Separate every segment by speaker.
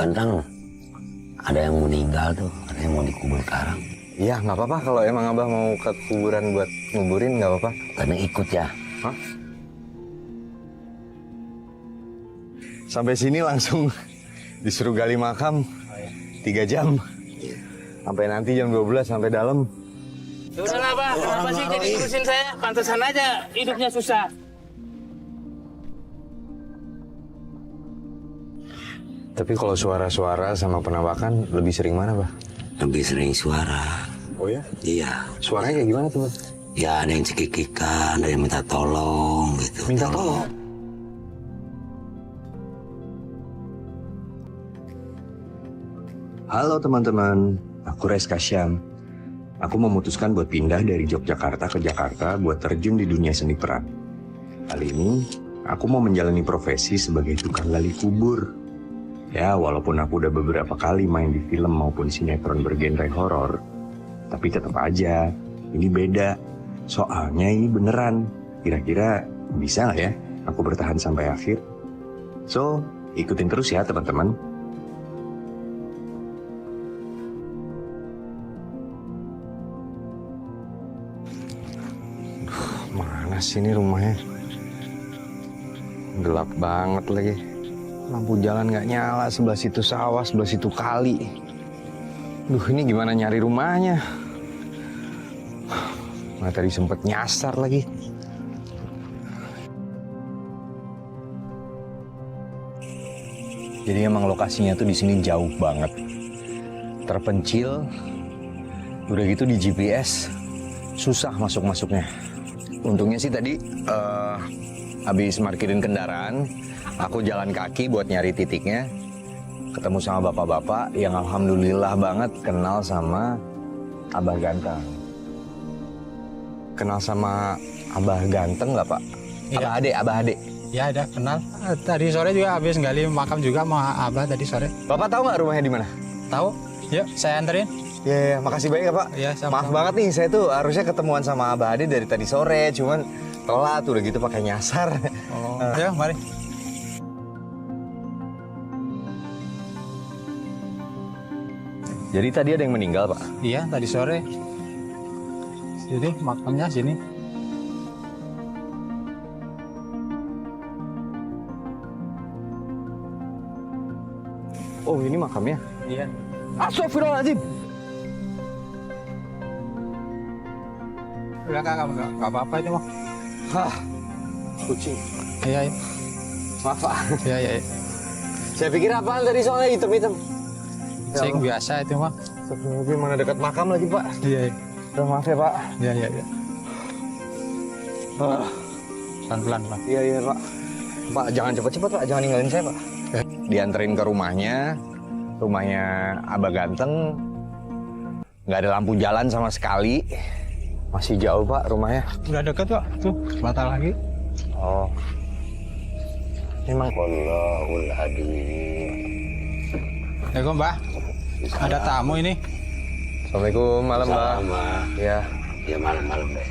Speaker 1: Kentang, ada yang meninggal tuh, ada yang mau dikubur sekarang.
Speaker 2: Iya, nggak apa-apa kalau emang Abah mau ke kuburan buat nguburin, nggak apa-apa.
Speaker 1: Kadang ikut ya.
Speaker 2: Hah? Sampai sini langsung disuruh gali makam 3 jam. Sampai nanti jam 12 sampai dalam.
Speaker 3: Udah lah, Bah. Kenapa sih jadi ngurusin saya? Pantesan aja hidupnya susah.
Speaker 2: Tapi kalau suara-suara sama penampakan lebih sering mana, Bah?
Speaker 1: Lebih sering suara.
Speaker 2: Oh ya?
Speaker 1: Iya.
Speaker 2: Suaranya kayak gimana tuh, Bah?
Speaker 1: Ya ada yang cekikikan, ada yang minta tolong gitu.
Speaker 2: Minta tolong? Halo teman-teman, aku Reska Syam. Aku memutuskan buat pindah dari Yogyakarta ke Jakarta buat terjun di dunia seni peran. Kali ini, aku mau menjalani profesi sebagai tukang gali kubur. Ya, walaupun aku udah beberapa kali main di film maupun sinetron bergenre horor, tapi tetap aja, ini beda. Soalnya ini beneran. Kira-kira bisa nggak ya aku bertahan sampai akhir? So, ikutin terus ya teman-teman. Mana sih ini rumahnya? Gelap banget lagi. Lampu jalan nggak nyala, sebelah situ sawah, sebelah situ kali. Duh, ini gimana nyari rumahnya? Nah, tadi sempet nyasar lagi. Jadi emang lokasinya tuh di sini jauh banget. Terpencil. Udah gitu di GPS susah masuk-masuknya. Untungnya sih tadi habis markirin kendaraan, aku jalan kaki buat nyari titiknya. Ketemu sama bapak-bapak yang alhamdulillah banget kenal sama Abah Ganteng. Kenal sama Abah Ganteng nggak, Pak?
Speaker 4: Iya.
Speaker 2: Abah Ade.
Speaker 4: Ya ada kenal. Tadi sore juga habis gali makam juga sama Abah tadi sore.
Speaker 2: Bapak tahu nggak rumahnya di mana?
Speaker 4: Tahu? Yuk saya anterin.
Speaker 2: Ya, makasih banyak ya, Pak.
Speaker 4: Ya, sama-sama.
Speaker 2: Maaf banget nih, saya tuh harusnya ketemuan sama Abah Ade dari tadi sore, cuman telat udah gitu pakai nyasar.
Speaker 4: Oh, ayo mari.
Speaker 2: Jadi tadi ada yang meninggal, Pak?
Speaker 4: Iya tadi sore. Jadi makamnya sini.
Speaker 2: Oh, ini makamnya?
Speaker 4: Iya.
Speaker 2: Astagfirullahaladzim!
Speaker 4: Udah nggak apa-apa itu mah.
Speaker 2: Hah, kucing.
Speaker 4: Iya iya.
Speaker 2: Maaf, Pak.
Speaker 4: Iya iya.
Speaker 2: Saya pikir apaan tadi soalnya hitam-hitam.
Speaker 4: Cing biasa itu mah.
Speaker 2: Astagfirullahaladzim, mana dekat makam lagi, Pak.
Speaker 4: Iya iya.
Speaker 2: Maaf ya, Pak.
Speaker 4: Iya iya. Iya. Pelan-pelan Pak.
Speaker 2: Iya, iya, Pak. Pak, jangan cepet-cepet, Pak. Jangan ninggalin saya, Pak. Dianterin ke rumahnya Abah Ganteng. Nggak ada lampu jalan sama sekali. Masih jauh, Pak, rumahnya.
Speaker 4: Udah deket Pak. Tuh batal lagi.
Speaker 2: Oh. Memang
Speaker 1: Wallahul adzim.
Speaker 4: Assalamualaikum Mbak. Ada tamu ini.
Speaker 2: Assalamualaikum, malam, Mbak.
Speaker 1: Sama.
Speaker 2: Ya.
Speaker 1: Ya malam-malam deh.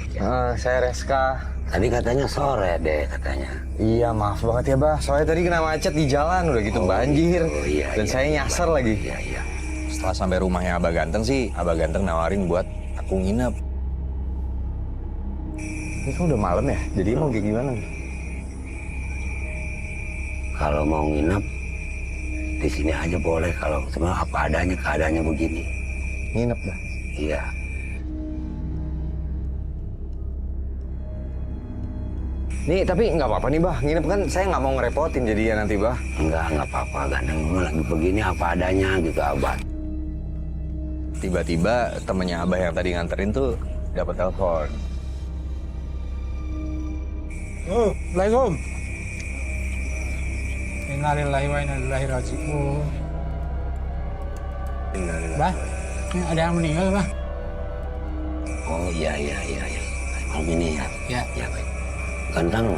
Speaker 2: Saya Reska.
Speaker 1: Tadi katanya sore deh katanya.
Speaker 2: Iya, maaf banget ya, Bah. Soalnya tadi kena macet di jalan, udah gitu banjir.
Speaker 1: Oh, iya,
Speaker 2: Dan
Speaker 1: iya,
Speaker 2: saya
Speaker 1: iya,
Speaker 2: nyasar
Speaker 1: Mbak.
Speaker 2: lagi.
Speaker 1: Iya, iya.
Speaker 2: Setelah sampai rumahnya Abah Ganteng sih, Abah Ganteng nawarin buat aku nginep. Ini kan udah malam ya, jadi mau kayak gimana nih?
Speaker 1: Kalau mau nginep di sini aja boleh. Kalau sebenarnya apa adanya keadaannya begini.
Speaker 2: Nginep, Bah.
Speaker 1: Iya.
Speaker 2: Nih, tapi nggak apa-apa nih, Bah. Nginep kan saya nggak mau ngerepotin jadinya nanti, Bah.
Speaker 1: Enggak apa-apa. Ganteng gue lagi begini apa adanya gitu, Abah.
Speaker 2: Tiba-tiba temennya Abah yang tadi nganterin tuh dapat telepon.
Speaker 4: Oh, Assalamualaikum. Innalillahi wa inna ilaihi raji'un. Bah, ini ada yang meninggal, Bah.
Speaker 1: Oh iya. Malam ini ya.
Speaker 4: Ya.
Speaker 1: Ya baik. Ganteng,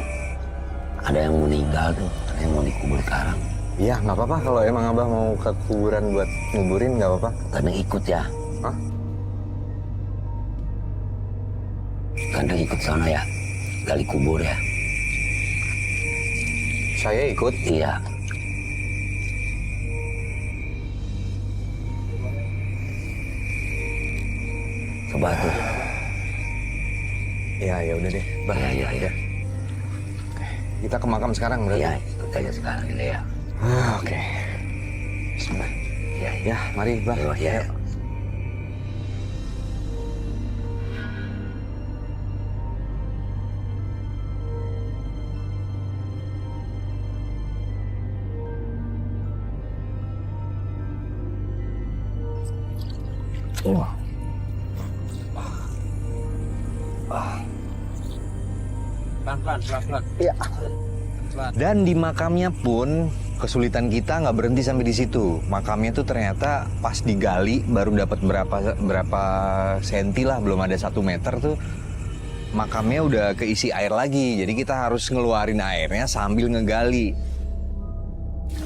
Speaker 1: ada yang meninggal tuh, ada yang mau dikubur sekarang.
Speaker 2: Iya, nggak apa-apa kalau emang Abah mau ke kuburan buat nguburin, nggak apa-apa.
Speaker 1: Ganteng ikut ya.
Speaker 2: Hah?
Speaker 1: Ganteng ikut sana ya, gali kubur ya.
Speaker 2: Saya ikut.
Speaker 1: Iya. ke Batu.
Speaker 2: Ya udah deh, Bah.
Speaker 1: Ya.
Speaker 2: Kita ke makam sekarang berarti.
Speaker 1: Ya, ikut aja sekarang ini ya.
Speaker 2: Oke. Bismillah.
Speaker 1: Ya.
Speaker 2: Ya, mari, Bah.
Speaker 1: Ya.
Speaker 3: Pelan-pelan.
Speaker 2: Iya. Dan di makamnya pun kesulitan kita nggak berhenti sampai di situ. Makamnya tuh ternyata pas digali baru dapat berapa senti lah, belum ada 1 meter tuh makamnya udah keisi air lagi. Jadi kita harus ngeluarin airnya sambil ngegali.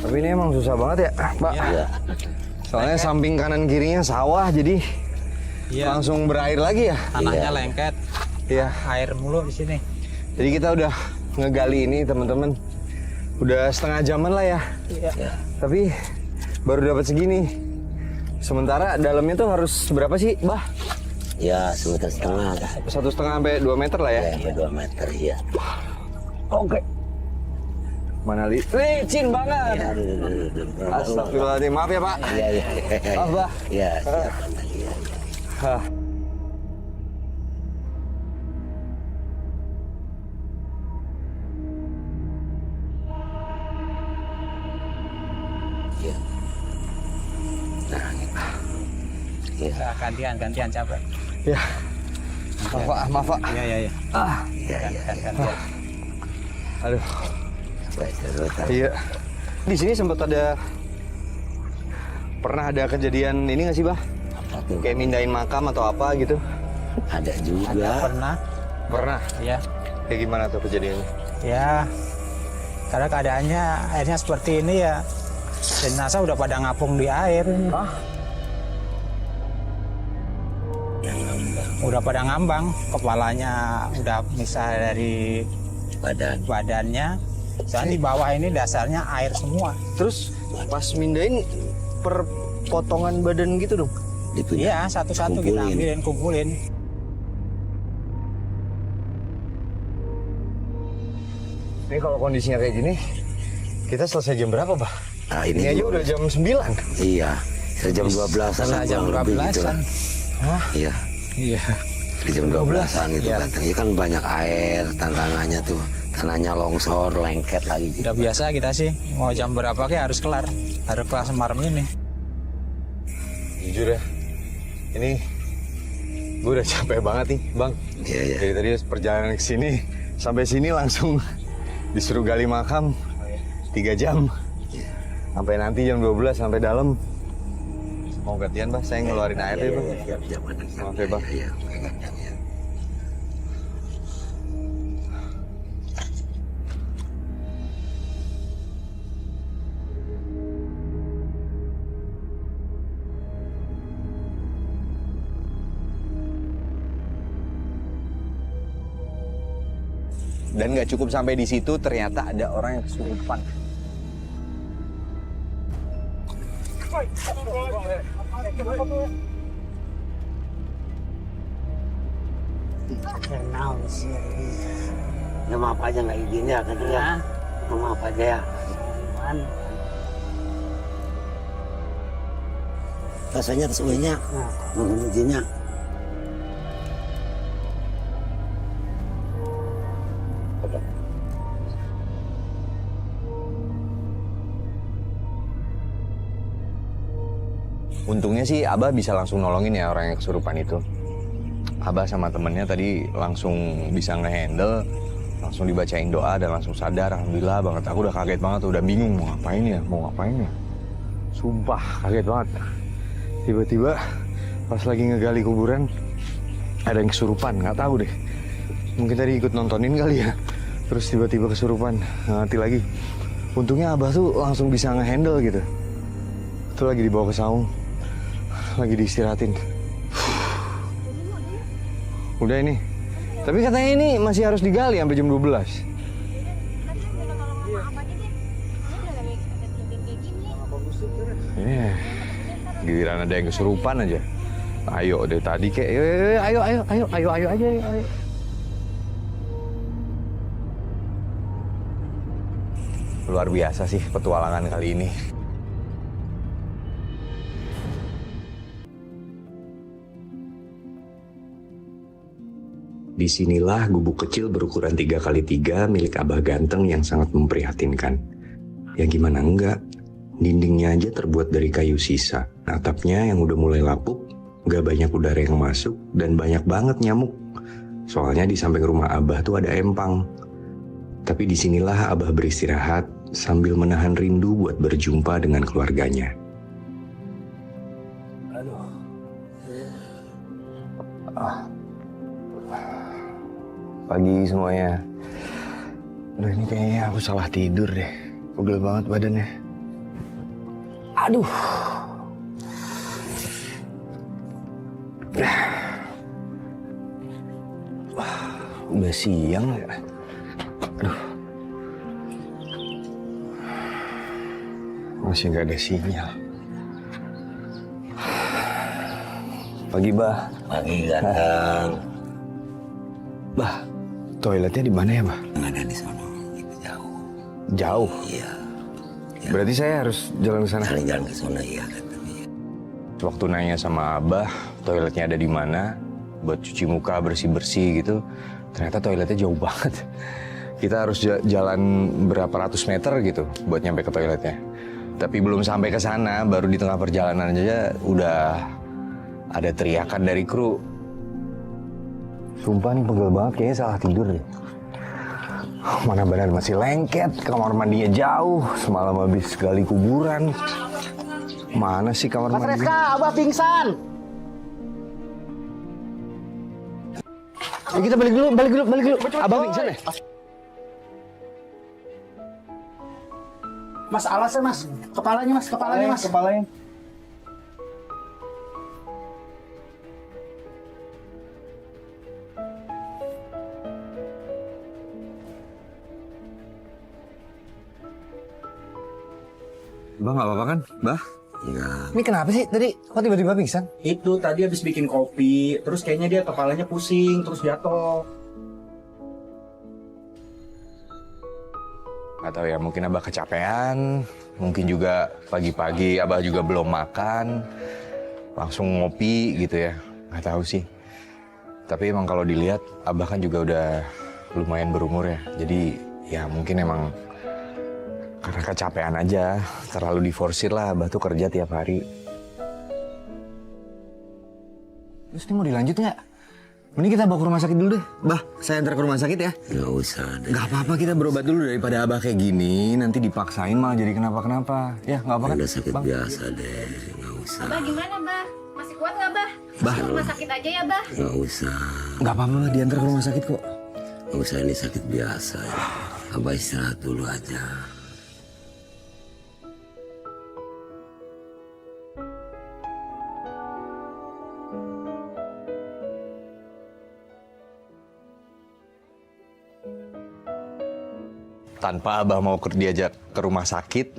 Speaker 2: Tapi ini emang susah banget ya, Pak.
Speaker 1: Iya.
Speaker 2: Soalnya samping kanan kirinya sawah, jadi
Speaker 4: Iya.
Speaker 2: langsung berair lagi ya.
Speaker 4: Tanahnya lengket.
Speaker 2: Iya.
Speaker 4: Air mulu di sini.
Speaker 2: Jadi kita udah ngegali ini teman-teman. Udah setengah jaman lah ya.
Speaker 1: Ya.
Speaker 2: Tapi baru dapat segini. Sementara dalamnya tuh harus berapa sih, Bah?
Speaker 1: Ya, 1,5 meter.
Speaker 2: 1,5 sampai 2 meter lah ya.
Speaker 1: Ya, 2 meter ya.
Speaker 2: Oke. Mana licin banget.
Speaker 1: Ya, aduh.
Speaker 2: Astagfirullahaladzim. Maaf ya, Pak.
Speaker 1: Iya.
Speaker 2: Maaf, Bah.
Speaker 1: Ya, siap. Iya.
Speaker 2: Hah.
Speaker 1: Iya. Nah, iya.
Speaker 4: Nah, gantian capek.
Speaker 2: Ya. Maaf, Pak.
Speaker 4: Iya.
Speaker 1: Iya.
Speaker 4: Gantian.
Speaker 2: Aduh.
Speaker 1: Baik, terus.
Speaker 2: Iya. Di sini sempat pernah ada kejadian ini nggak sih, Bah? Kayak mindahin makam atau apa gitu?
Speaker 1: Ada juga.
Speaker 4: Pernah. Iya.
Speaker 2: Kayak gimana tuh kejadiannya?
Speaker 4: Ya. Karena keadaannya airnya seperti ini ya. Jenazah udah pada ngapung di air. Udah pada ngambang, kepalanya udah misah dari badannya. Soalnya di bawah ini dasarnya air semua.
Speaker 2: Terus pas mindahin per potongan badan gitu dong?
Speaker 4: Iya, satu-satu kita kumpulin.
Speaker 2: Ini kalau kondisinya kayak gini, kita selesai jam berapa, Bah?
Speaker 1: Nah,
Speaker 2: Ini aja udah jam 9.
Speaker 1: Iya, jam 12-an lah,
Speaker 4: Jam
Speaker 1: kurang lebih gitu lah.
Speaker 4: 12-an.
Speaker 2: Hah?
Speaker 1: Iya,
Speaker 4: Iya.
Speaker 1: di jam 12-an gitu
Speaker 4: Iya.
Speaker 1: kan. Ini kan banyak air, tantangannya tuh. Tanahnya longsor, lengket lagi gitu.
Speaker 4: Udah biasa kita sih, mau jam berapa kayak harus kelar. Harus kelar semalam ini.
Speaker 2: Jujur ya, ini gue udah capek banget nih, Bang.
Speaker 1: Iya.
Speaker 2: Dari tadi perjalanan ke sini, sampai sini langsung disuruh gali makam 3 jam. Sampai nanti jam 12 sampai dalam. Mau gantian, Bah, saya ngeluarin air ya, Bang.
Speaker 1: Iya,
Speaker 2: Maaf ya, Bang.
Speaker 1: Iya.
Speaker 2: Dan nggak cukup sampai di situ, ternyata ada orang yang kesurupan.
Speaker 1: Kenal sih. Ya maaf aja nggak izin ya katanya. Maaf aja ya. Rasanya sesuainya. Izinnya.
Speaker 2: Untungnya sih Abah bisa langsung nolongin ya orang yang kesurupan itu. Abah sama temennya tadi langsung bisa ngehandle, langsung dibacain doa dan langsung sadar. Alhamdulillah banget. Aku udah kaget banget, udah bingung mau ngapain ya. Sumpah kaget banget. Tiba-tiba pas lagi ngegali kuburan ada yang kesurupan, nggak tahu deh. Mungkin tadi ikut nontonin kali ya. Terus tiba-tiba kesurupan, nggak ngerti lagi. Untungnya Abah tuh langsung bisa ngehandle gitu. Itu lagi dibawa ke saung, lagi diistirahatin. Udah ini. Tapi katanya ini masih harus digali sampai jam 12. Giliran ada yang kesurupan aja. Ayo deh tadi kayak ayo aja ayo. Luar biasa sih petualangan kali ini. Disinilah gubuk kecil berukuran 3x3 milik Abah Ganteng yang sangat memprihatinkan. Ya gimana enggak, dindingnya aja terbuat dari kayu sisa. Atapnya yang udah mulai lapuk, gak banyak udara yang masuk, dan banyak banget nyamuk. Soalnya di samping rumah Abah tuh ada empang. Tapi disinilah Abah beristirahat sambil menahan rindu buat berjumpa dengan keluarganya. Pagi semuanya. Aduh ini kayaknya aku salah tidur deh. Pegel banget badannya. Aduh. Udah siang ya. Aduh. Masih nggak ada sinyal. Pagi, Bah.
Speaker 1: Pagi Ganteng.
Speaker 2: Bah, toiletnya di mana ya, Bah?
Speaker 1: Ada di sana, itu jauh.
Speaker 2: Jauh?
Speaker 1: Iya.
Speaker 2: Berarti saya harus jalan ke sana?
Speaker 1: Jalan ke sana, iya katanya.
Speaker 2: Waktu nanya sama Abah, toiletnya ada di mana, buat cuci muka, bersih-bersih gitu, ternyata toiletnya jauh banget. Kita harus jalan berapa ratus meter gitu buat nyampe ke toiletnya. Tapi belum sampai ke sana, baru di tengah perjalanan aja udah ada teriakan dari kru. Sumpah nih pegel banget, kayaknya salah tidur deh. Mana badan masih lengket, kamar mandinya jauh, semalam habis gali kuburan. Mana sih kamar mandi?
Speaker 5: Mas Reska, Abah pingsan.
Speaker 2: Ya kita balik dulu. Abang pingsan ya?
Speaker 5: Mas alasnya mas, kepalanya mas.
Speaker 2: Kepalanya. Bang, nggak apa-apa kan? Bah?
Speaker 1: Enggak.
Speaker 2: Ini kenapa sih tadi? Kok tiba-tiba pingsan?
Speaker 5: Itu tadi habis bikin kopi, terus kayaknya dia kepalanya pusing, terus jatuh.
Speaker 2: Nggak tahu ya, mungkin Abah kecapean. Mungkin juga pagi-pagi Abah juga belum makan. Langsung ngopi gitu ya. Nggak tahu sih. Tapi emang kalau dilihat, Abah kan juga udah lumayan berumur ya. Jadi ya mungkin emang karena kecapean aja, terlalu diforsir lah. Abah tuh kerja tiap hari. Terus ini mau dilanjut nggak? Mending kita bawa ke rumah sakit dulu deh. Bah, saya antar ke rumah sakit ya.
Speaker 1: Nggak usah deh.
Speaker 2: Nggak apa-apa, kita berobat dulu daripada Abah kayak gini. Nanti dipaksain malah jadi kenapa-kenapa. Ya nggak apa kan?
Speaker 1: Udah sakit
Speaker 2: Bang?
Speaker 1: biasa deh. Nggak usah.
Speaker 6: Abah gimana, Bah? Masih kuat nggak, Bah?
Speaker 2: Bah.
Speaker 6: Ke rumah sakit aja ya, Bah?
Speaker 1: Nggak usah.
Speaker 2: Nggak apa-apa, diantar ke rumah sakit kok.
Speaker 1: Nggak usah, ini sakit biasa ya. Abah istirahat dulu aja.
Speaker 2: Tanpa Abah mau diajak ke rumah sakit,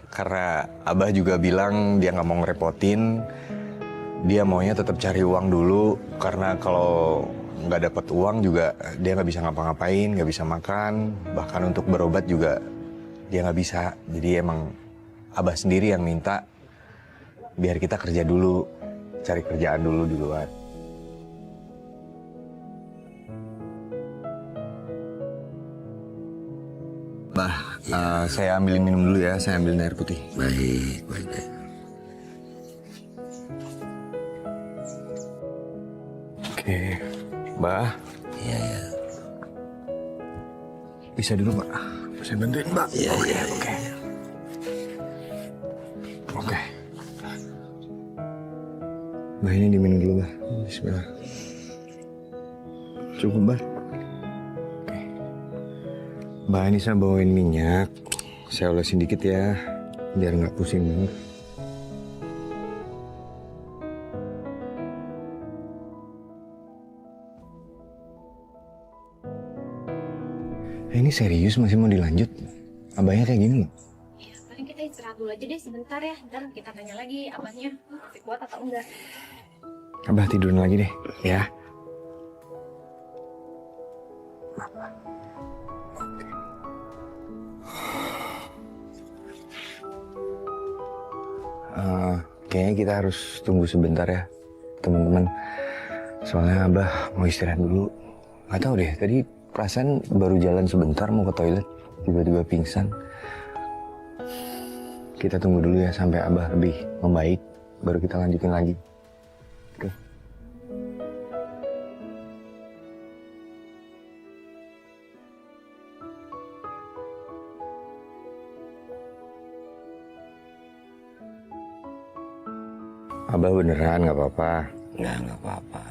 Speaker 2: karena Abah juga bilang dia nggak mau ngerepotin. Dia maunya tetap cari uang dulu, karena kalau nggak dapat uang juga dia nggak bisa ngapa-ngapain, nggak bisa makan, bahkan untuk berobat juga dia nggak bisa. Jadi emang Abah sendiri yang minta biar kita kerja dulu, cari kerjaan dulu di luar. Bah, saya ambilin minum dulu ya, saya ambilin air putih.
Speaker 1: Baik, baik deh.
Speaker 2: Oke, Mbak.
Speaker 1: Iya, ya.
Speaker 2: Bisa dulu, Mbak. Saya bantuin, Mbak.
Speaker 1: Iya,
Speaker 2: Oke,
Speaker 1: iya,
Speaker 2: oke.
Speaker 1: iya.
Speaker 2: Oke. Mbak, ini diminum dulu, Mbak. Bismillah. Cukup, Mbak. Oke. Mbak, ini saya bawain minyak. Saya olesin dikit ya, biar nggak pusing banget. Ini serius masih mau dilanjut? Abahnya kayak gini loh.
Speaker 6: Ya, paling kita istirahat dulu aja deh sebentar ya. Ntar kita tanya lagi abahnya masih kuat atau enggak.
Speaker 2: Abah tidurin lagi deh, ya. Kayaknya kita harus tunggu sebentar ya, teman-teman. Soalnya Abah mau istirahat dulu. Gak tahu deh, tadi perasaan baru jalan sebentar mau ke toilet, tiba-tiba pingsan. Kita tunggu dulu ya sampai Abah lebih membaik, baru kita lanjutin lagi. Oke. Abah beneran nggak apa-apa?
Speaker 1: Nggak apa-apa.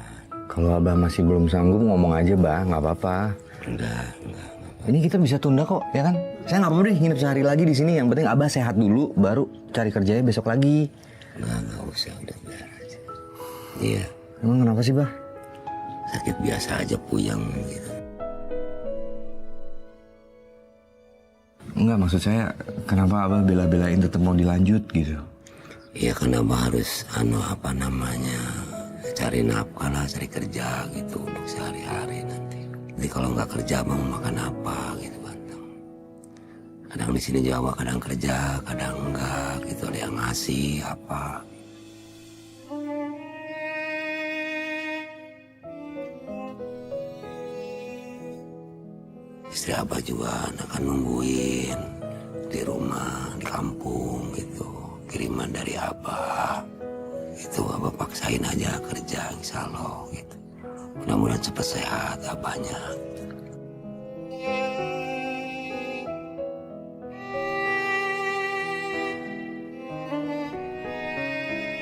Speaker 2: Kalau Abah masih belum sanggup ngomong aja, Bah, nggak apa-apa.
Speaker 1: Enggak.
Speaker 2: Ini kita bisa tunda kok, ya kan? Saya nggak apa-apa deh nginep sehari lagi di sini. Yang penting Abah sehat dulu, baru cari kerjanya besok lagi.
Speaker 1: Nggak usah, udah biar aja. Iya.
Speaker 2: Emang kenapa sih, Bah?
Speaker 1: Sakit biasa aja, puyeng gitu.
Speaker 2: Enggak, maksud saya kenapa Abah bela-belain tetap mau dilanjut gitu?
Speaker 1: Iya, karena Abah harus cari nafkah lah, cari kerja gitu untuk sehari-hari nanti. Jadi kalau nggak kerja mau makan apa gitu, Banteng. Kadang di sini Jawa, kadang kerja, kadang enggak gitu, ada yang ngasih apa. Istri Abah juga akan nungguin di rumah, di kampung gitu. Kiriman dari Abah. Itu Abah paksain aja kerja, insya Allah gitu. Mudah-mudahan cepat sehat Abahnya.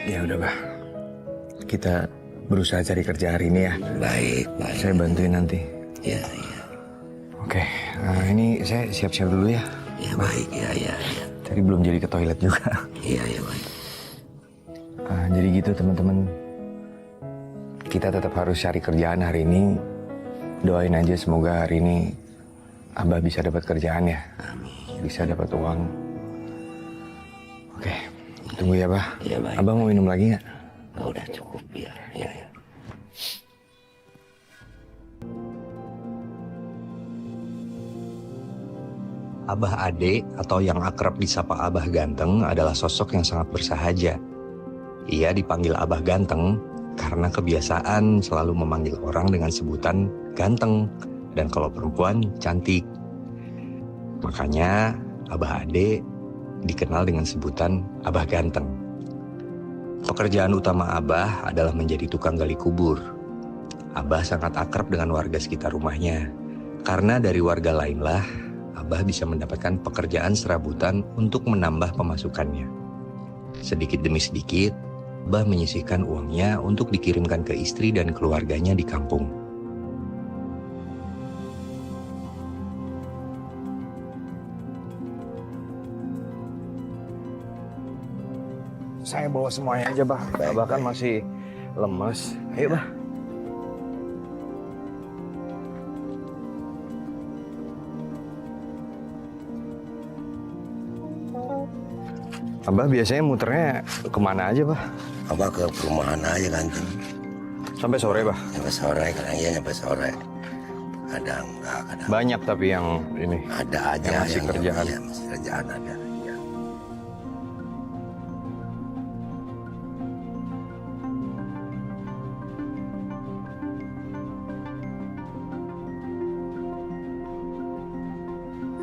Speaker 2: Ya udah, Bah. Kita berusaha cari kerja hari ini ya.
Speaker 1: Baik.
Speaker 2: Saya bantuin nanti.
Speaker 1: Ya.
Speaker 2: Oke, ini saya siap-siap dulu ya.
Speaker 1: Ya baik, ya.
Speaker 2: Tadi belum jadi ke toilet juga.
Speaker 1: Iya, baik.
Speaker 2: Jadi gitu teman-teman. Kita tetap harus cari kerjaan hari ini. Doain aja semoga hari ini Abah bisa dapat kerjaan ya.
Speaker 1: Amin.
Speaker 2: Bisa dapat uang. Oke, tunggu ya, Bah.
Speaker 1: Iya, baik.
Speaker 2: Abah mau minum lagi nggak?
Speaker 1: Oh, udah cukup ya. Ya.
Speaker 2: Abah Ade atau yang akrab disapa Abah Ganteng adalah sosok yang sangat bersahaja. Ia dipanggil Abah Ganteng karena kebiasaan selalu memanggil orang dengan sebutan ganteng dan kalau perempuan cantik. Makanya Abah Ade dikenal dengan sebutan Abah Ganteng. Pekerjaan utama Abah adalah menjadi tukang gali kubur. Abah sangat akrab dengan warga sekitar rumahnya. Karena dari warga lainlah Abah bisa mendapatkan pekerjaan serabutan untuk menambah pemasukannya. Sedikit demi sedikit, Abah menyisihkan uangnya untuk dikirimkan ke istri dan keluarganya di kampung. Saya bawa semuanya aja, Bah. Abah kan masih lemas. Ayo, Bah. Abah biasanya muternya kemana aja, Bah?
Speaker 1: Abah ke perumahan aja Ganteng.
Speaker 2: Sampai sore, Bah?
Speaker 1: Sampai sore, sampai sore. Kadang enggak, kadang.
Speaker 2: Banyak tapi yang ini.
Speaker 1: Ada aja
Speaker 2: yang masih kerjaan.
Speaker 1: Iya, masih kerjaan ada. Ya.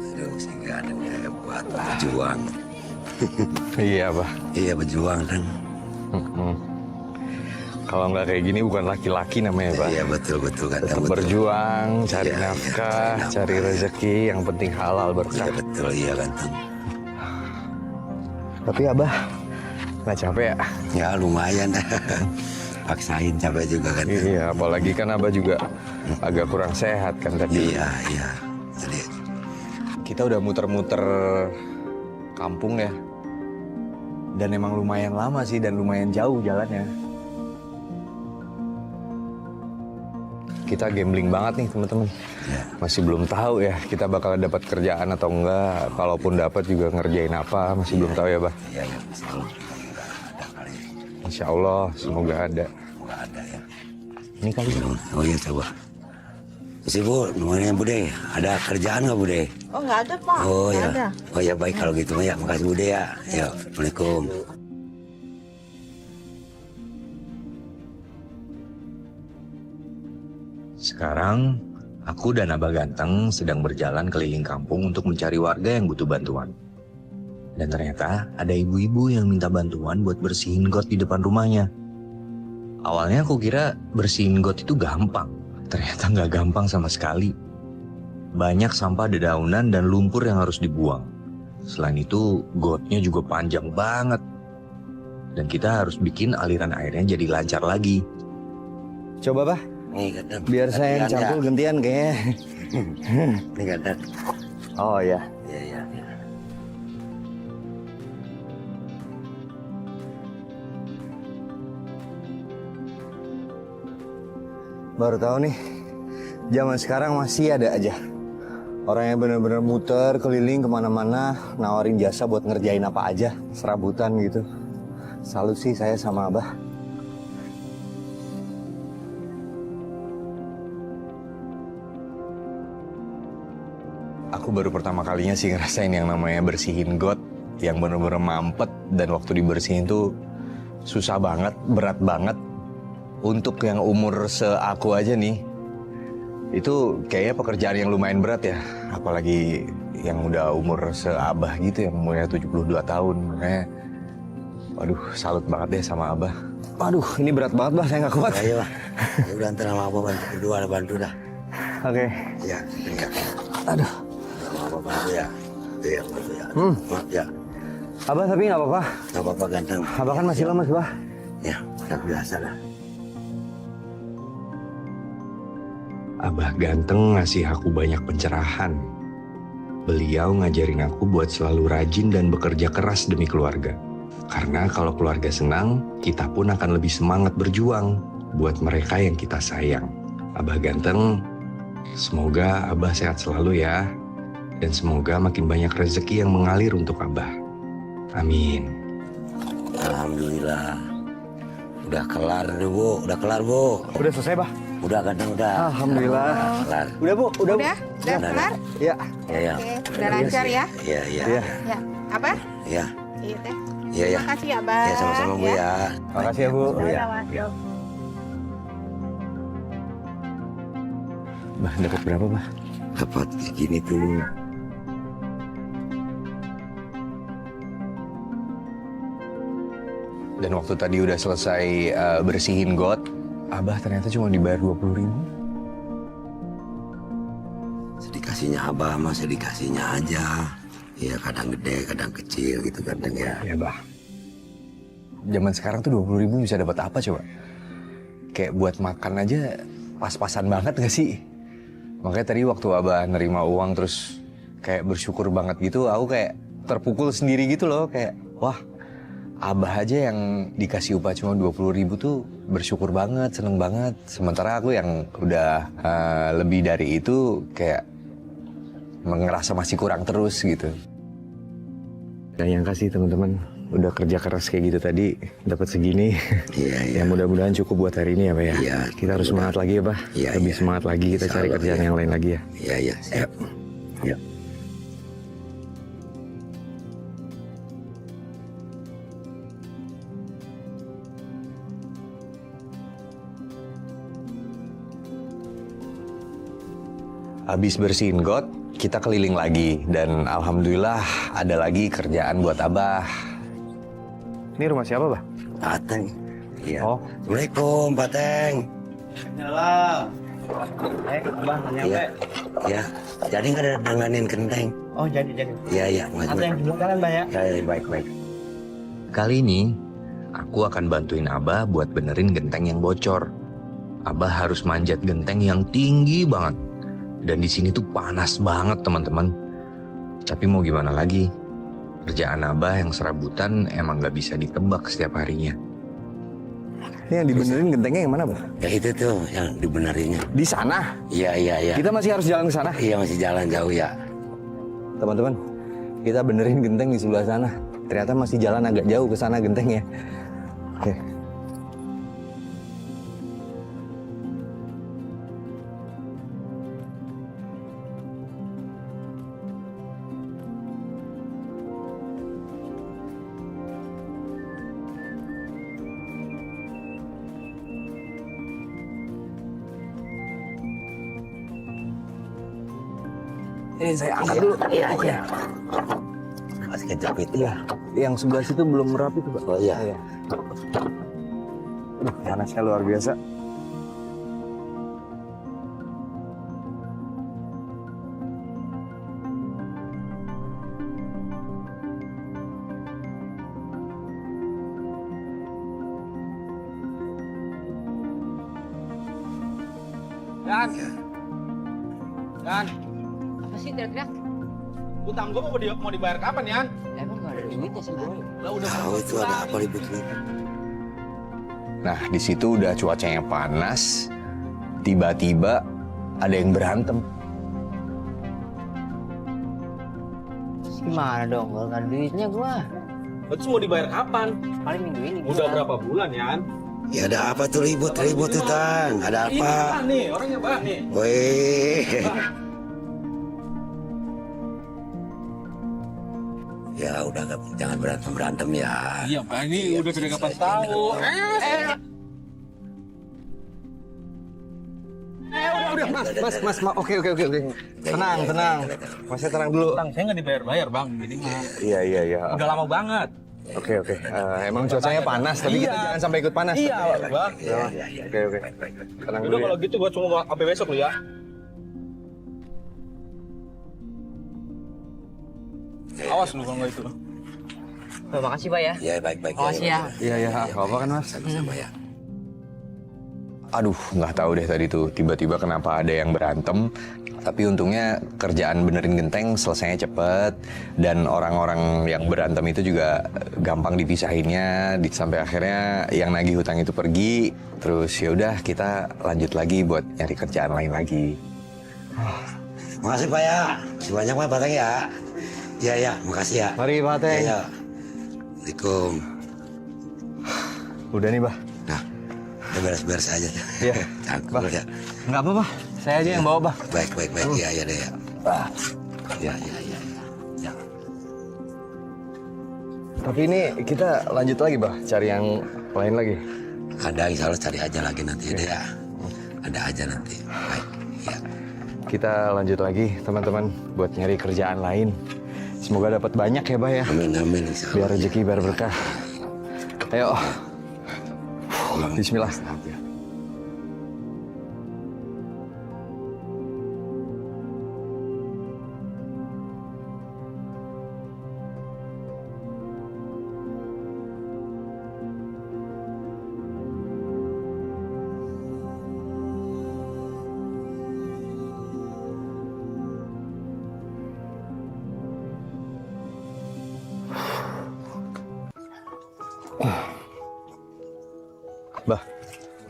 Speaker 1: Aduh, sih nggak ada biaya buat berjuang.
Speaker 2: Iya, Bah.
Speaker 1: Iya, berjuang kan.
Speaker 2: Kalau nggak kayak gini bukan laki-laki namanya, Pak.
Speaker 1: Iya, betul kan.
Speaker 2: Tetap berjuang, cari
Speaker 1: Iya,
Speaker 2: nafkah,
Speaker 1: iya,
Speaker 2: cari rezeki, yang penting halal berkah.
Speaker 1: Iya, betul, iya Ganteng.
Speaker 2: Tapi Abah nggak capek ya?
Speaker 1: Ya lumayan. Paksain capek juga kan.
Speaker 2: Iya, apalagi kan Abah juga agak kurang sehat kan tadi.
Speaker 1: Iya. Jadi
Speaker 2: Kita udah muter-muter kampung ya. Dan emang lumayan lama sih dan lumayan jauh jalannya. Kita gambling banget nih teman-teman.
Speaker 1: ya.
Speaker 2: Masih belum tahu ya kita bakal dapat kerjaan atau enggak. Kalaupun dapat juga ngerjain apa masih belum tahu ya, Bah.
Speaker 1: Iya, insya Allah nggak ada kali.
Speaker 2: Insya Allah semoga ada.
Speaker 1: nggak ada ya.
Speaker 2: Ini kali.
Speaker 1: Oh iya coba. Si Bu, namanya Bude, ada kerjaan nggak Bude?
Speaker 7: Oh nggak ada Pak.
Speaker 1: Oh
Speaker 7: Nggak
Speaker 1: ya,
Speaker 7: ada.
Speaker 1: oh ya baik kalau gitu ya, makasih Bude ya. Ya, Assalamualaikum.
Speaker 2: Sekarang, aku dan Abah Ganteng sedang berjalan keliling kampung untuk mencari warga yang butuh bantuan. Dan ternyata ada ibu-ibu yang minta bantuan buat bersihin got di depan rumahnya. Awalnya aku kira bersihin got itu gampang. Ternyata nggak gampang sama sekali. Banyak sampah dedaunan dan lumpur yang harus dibuang. Selain itu, gotnya juga panjang banget. Dan kita harus bikin aliran airnya jadi lancar lagi.
Speaker 8: Coba, Bah.
Speaker 1: Nih kadang.
Speaker 8: Biar saya yang campur gantian kayaknya.
Speaker 1: Nih kadang.
Speaker 8: Oh ya.
Speaker 1: Iya iya. Ya.
Speaker 8: Baru tahu nih, zaman sekarang masih ada aja orang yang benar-benar muter keliling kemana-mana nawarin jasa buat ngerjain apa aja, serabutan gitu. Salut sih saya sama Abah.
Speaker 2: Aku baru pertama kalinya sih ngerasain yang namanya bersihin got yang bener-bener mampet, dan waktu dibersihin tuh susah banget, berat banget. Untuk yang umur seaku aja nih, itu kayaknya pekerjaan yang lumayan berat ya. Apalagi yang udah umur seabah gitu, yang umurnya 72 tahun. Makanya, waduh, salut banget deh sama Abah.
Speaker 8: Aduh, ini berat banget Bah, saya nggak kuat.
Speaker 1: Ayo lah. Ya udah antara sama Abah bantu berdua, bantu dah.
Speaker 8: Oke.
Speaker 1: Ya, ya.
Speaker 8: Aduh.
Speaker 1: Sama Abah bantu ya. Iya, bantu ya. Maaf ya.
Speaker 8: Abah tapi nggak apa-apa.
Speaker 1: Gak apa-apa ganteng.
Speaker 8: Abah kan masih lemas Bah.
Speaker 1: Ya, udah biasa lah.
Speaker 2: Abah Ganteng ngasih aku banyak pencerahan. Beliau ngajarin aku buat selalu rajin dan bekerja keras demi keluarga. Karena kalau keluarga senang, kita pun akan lebih semangat berjuang buat mereka yang kita sayang. Abah Ganteng, semoga Abah sehat selalu ya. Dan semoga makin banyak rezeki yang mengalir untuk Abah. Amin.
Speaker 1: Alhamdulillah. Udah kelar nih Bu, udah kelar Bu.
Speaker 8: Udah selesai Bah.
Speaker 1: Udah ganteng udah.
Speaker 8: Alhamdulillah.
Speaker 1: Kelar.
Speaker 8: Udah Bu, udah.
Speaker 6: Udah kelar?
Speaker 8: Ya.
Speaker 1: Ya ya.
Speaker 6: Oke, udah lancar ya?
Speaker 1: Iya iya.
Speaker 8: Iya.
Speaker 6: Ya, apa?
Speaker 1: Iya.
Speaker 6: Iya teh.
Speaker 1: Iya ya.
Speaker 6: Makasih ya, Bang.
Speaker 1: Ya sama-sama Bu ya.
Speaker 8: Makasih ya Bu.
Speaker 6: Sama-sama.
Speaker 2: Bah, dapat berapa Bah?
Speaker 1: Dapat kayak gini tuh.
Speaker 2: Dan waktu tadi udah selesai bersihin got, Abah ternyata cuma dibayar 20.000.
Speaker 1: Sedikasihnya Abah mah sedikasihnya aja. Ya kadang gede, kadang kecil gitu ganteng ya.
Speaker 2: Ya Bah. Zaman sekarang tuh 20.000 bisa dapat apa coba? Kayak buat makan aja pas-pasan banget gak sih? Makanya tadi waktu Abah nerima uang terus kayak bersyukur banget gitu, aku kayak terpukul sendiri gitu loh. Kayak wah, Abah aja yang dikasih upah cuma 20.000 tuh bersyukur banget, seneng banget. Sementara aku yang udah lebih dari itu kayak ngerasa masih kurang terus gitu.
Speaker 8: Dan yang kasih teman-teman udah kerja keras kayak gitu tadi dapat segini.
Speaker 1: Iya iya.
Speaker 8: Ya mudah-mudahan cukup buat hari ini ya Pak ya.
Speaker 1: Iya.
Speaker 8: Kita harus semangat lagi ya Pak.
Speaker 1: Iya,
Speaker 8: Lebih
Speaker 1: iya.
Speaker 8: semangat lagi kita
Speaker 1: Insya
Speaker 8: cari
Speaker 1: Allah,
Speaker 8: kerjaan
Speaker 1: iya.
Speaker 8: yang lain lagi ya.
Speaker 1: Iya iya siap. Ya.
Speaker 2: Habis bersihin got, kita keliling lagi. Dan alhamdulillah ada lagi kerjaan buat Abah.
Speaker 8: Ini rumah siapa Pak?
Speaker 1: Pateng. Iya.
Speaker 8: Oh.
Speaker 1: Assalamualaikum Pateng.
Speaker 4: Halo. Abah
Speaker 1: Iya. Ya. Jadi nggak ada nanganin kenteng.
Speaker 4: Oh, jadi.
Speaker 1: Iya iya.
Speaker 4: sebelah kanan, Mbak ya?
Speaker 1: Baik baik.
Speaker 2: Kali ini, aku akan bantuin Abah buat benerin genteng yang bocor. Abah harus manjat genteng yang tinggi banget. Dan di sini tuh panas banget teman-teman. Tapi mau gimana lagi? Kerjaan Abah yang serabutan emang gak bisa ditebak setiap harinya.
Speaker 8: Ini yang dibenerin gentengnya yang mana Pak?
Speaker 1: Ya itu tuh yang dibenerinnya.
Speaker 8: Di sana.
Speaker 1: Iya iya iya.
Speaker 8: Kita masih harus jalan ke sana.
Speaker 1: Iya masih jalan jauh ya.
Speaker 8: Teman-teman, kita benerin genteng di sebelah sana. Ternyata masih jalan agak jauh ke sana gentengnya. Oke. Ini saya angkat dulu.
Speaker 1: Iya, iya. Masih kejepit ya.
Speaker 8: Yang sebelah situ belum rapi tuh, Pak.
Speaker 1: Oh iya.
Speaker 8: Panasnya luar biasa.
Speaker 3: Dan,
Speaker 6: Apa sih teriak-teriak?
Speaker 3: utang gue mau dibayar kapan ya?
Speaker 6: Emang gak ada duitnya sih, Boy.
Speaker 3: Lah udah
Speaker 1: Tahu itu ada apa ribut-ribut.
Speaker 2: Nah, di situ udah cuacanya panas. Tiba-tiba ada yang berantem.
Speaker 6: Gimana dong, kalau gak ada duitnya gua?
Speaker 3: Terus mau dibayar kapan?
Speaker 6: Paling minggu ini
Speaker 3: Udah berapa bulan ya?
Speaker 1: Ya ada apa tuh ribut-ribut tuh, Tang? Ada
Speaker 3: Ini
Speaker 1: apa?
Speaker 3: Pak nih, orangnya Pak nih.
Speaker 1: Wih. Ya udah jangan berantem ya.
Speaker 3: Iya Pak, ini udah dari kapan tahu.
Speaker 8: Udah, Mas, oke. Tenang. Masnya tenang dulu.
Speaker 3: Utang saya nggak dibayar-bayar Bang, jadi mah.
Speaker 8: Iya.
Speaker 3: Udah lama banget.
Speaker 8: Oke. Emang cuacanya panas, tapi kita jangan sampai ikut panas.
Speaker 3: Iya Bang.
Speaker 8: Oke. Tenang
Speaker 3: Udah
Speaker 8: dulu ya.
Speaker 3: kalau gitu gua cuma sampai besok lu ya. Awas lu kalau nggak itu.
Speaker 6: Terima kasih, Pak ya.
Speaker 1: Ya baik-baik.
Speaker 6: Makasih ya.
Speaker 8: Iya, apa kan, Mas?
Speaker 1: Sama-sama ya.
Speaker 2: Aduh, nggak tahu deh tadi tuh tiba-tiba kenapa ada yang berantem. Tapi untungnya kerjaan benerin genteng selesainya cepet. Dan orang-orang yang berantem itu juga gampang dipisahinnya. Sampai akhirnya yang nagih hutang itu pergi. Terus ya udah kita lanjut lagi buat nyari kerjaan lain lagi.
Speaker 1: Makasih Pak ya. Masih banyak Pak Batang ya. Iya, makasih ya.
Speaker 8: Mari, Pak Teng.
Speaker 1: Iya. Assalamualaikum.
Speaker 8: Udah nih, Bah.
Speaker 1: Nah, udah beres-beres aja.
Speaker 8: Iya.
Speaker 1: Cangkul ya.
Speaker 8: Nggak apa-apa. Saya aja yang bawa, Bah.
Speaker 1: Baik. Iya deh ya. Iya. Ya.
Speaker 8: Tapi ini kita lanjut lagi, Bah. Cari yang lain lagi.
Speaker 1: Ada insya Allah cari aja lagi nanti deh ya. Ada aja nanti. Baik. Iya.
Speaker 8: Kita lanjut lagi, teman-teman, buat nyari kerjaan lain. Semoga dapat banyak ya, Bah ya.
Speaker 1: Amin insya Allah.
Speaker 8: Biar rezeki, biar berkah. Ayo. Bismillah. Bah,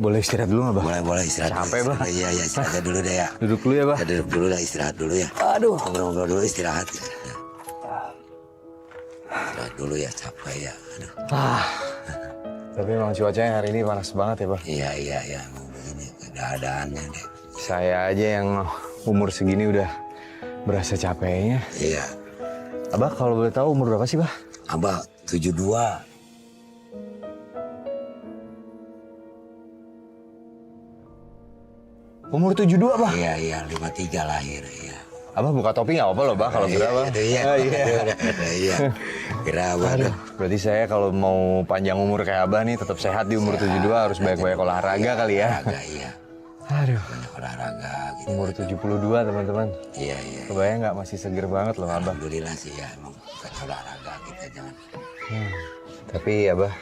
Speaker 8: boleh istirahat dulu nggak, Bah?
Speaker 1: Boleh istirahat.
Speaker 8: Capek, Bah.
Speaker 1: Iya, istirahat dulu deh ya.
Speaker 8: Duduk dulu ya, Bah.
Speaker 1: Kita duduk dulu lah, istirahat dulu ya.
Speaker 8: Aduh.
Speaker 1: Ngobrol-ngobrol dulu, istirahat. Istirahat dulu ya, capek ya. Aduh.
Speaker 8: Tapi emang cuacanya hari ini panas banget ya, Bah.
Speaker 1: Iya. Ini keadaannya deh.
Speaker 8: Saya aja yang umur segini udah berasa capeknya.
Speaker 1: Iya.
Speaker 8: Abah, kalau boleh tahu umur berapa sih, Bah?
Speaker 1: Abah 72.
Speaker 8: Umur 72, Bah?
Speaker 1: Iya, 53 lahir, iya.
Speaker 8: Abah buka topi nggak apa-apa loh, Bah, kalau kira, Bah.
Speaker 1: Iya. Kira Abah.
Speaker 8: Aduh, berarti saya kalau mau panjang umur kayak Abah nih, tetap sehat di umur 72, harus banyak-banyak olahraga kali ya.
Speaker 1: Olahraga, iya.
Speaker 8: Aduh,
Speaker 1: Banyak olahraga gitu.
Speaker 8: umur 72, teman-teman.
Speaker 1: Iya.
Speaker 8: Kebayang nggak masih seger banget loh, Abah.
Speaker 1: Alhamdulillah sih ya, emang bukan olahraga kita jangan.
Speaker 8: Tapi Abah,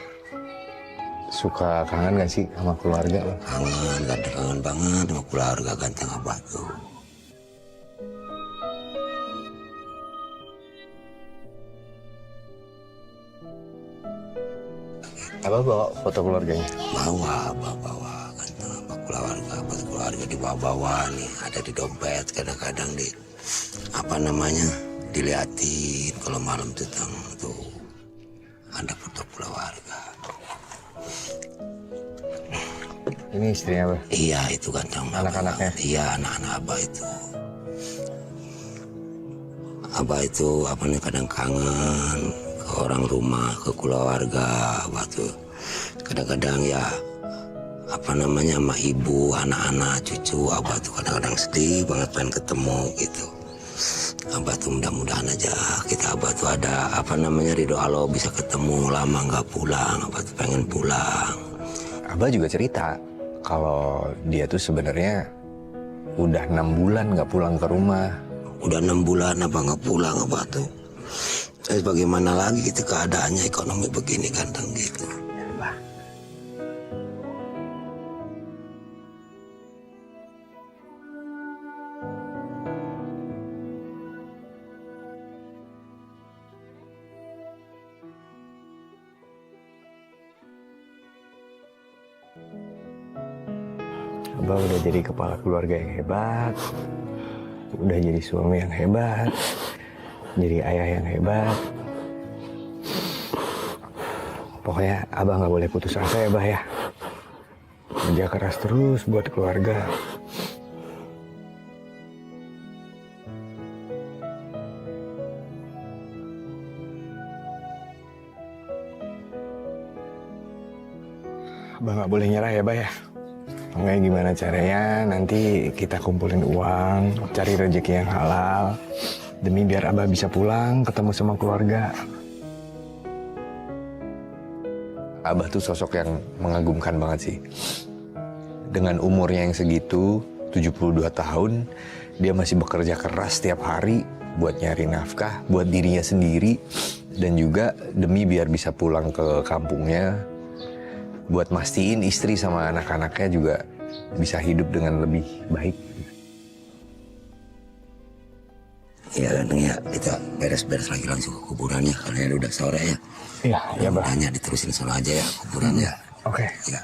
Speaker 8: suka kangen gak sih sama keluarga, Bah?
Speaker 1: Kangen banget sama keluarga ganteng Abah tuh.
Speaker 8: Abah bawa foto keluarganya?
Speaker 1: Bawa ganteng Abah keluarga dibawa nih, ada di dompet, kadang-kadang di diliatin kalau malam tuh ada foto keluarga.
Speaker 8: Ini istrinya, Bah?
Speaker 1: Iya, itu ganteng Abah.
Speaker 8: Anak-anaknya?
Speaker 1: Iya, anak-anak Abah itu. Abah itu kadang kangen ke orang rumah, ke keluarga. Abah tuh kadang-kadang ya sama ibu, anak-anak, cucu. Abah tuh kadang-kadang sedih banget pengen ketemu gitu. Abah tuh mudah-mudahan aja kita Abah tuh ada apa namanya ridho Allah bisa ketemu lama nggak pulang. Abah tuh pengen pulang.
Speaker 2: Abah juga cerita kalau dia tuh sebenarnya udah 6 bulan nggak pulang ke rumah.
Speaker 1: Udah 6 bulan Abah nggak pulang Abah tuh. Terus bagaimana lagi gitu keadaannya ekonomi begini ganteng gitu.
Speaker 2: Abah udah jadi kepala keluarga yang hebat, udah jadi suami yang hebat, jadi ayah yang hebat. Pokoknya Abah nggak boleh putus asa ya, Bah ya. Kerja keras terus buat keluarga. Abah nggak boleh nyerah ya, Bah ya. Makanya gimana caranya nanti kita kumpulin uang, cari rezeki yang halal, demi biar Abah bisa pulang ketemu sama keluarga. Abah tuh sosok yang mengagumkan banget sih. Dengan umurnya yang segitu, 72 tahun, dia masih bekerja keras setiap hari buat nyari nafkah, buat dirinya sendiri, dan juga demi biar bisa pulang ke kampungnya, buat mastiin istri sama anak-anaknya juga bisa hidup dengan lebih baik.
Speaker 1: Ya ganteng ya, kita beres-beres lagi langsung ke kuburannya karena udah sore ya.
Speaker 2: Iya, ya Bah.
Speaker 1: Hanya diterusin sana aja ya kuburannya.
Speaker 2: Oke.
Speaker 1: Ya.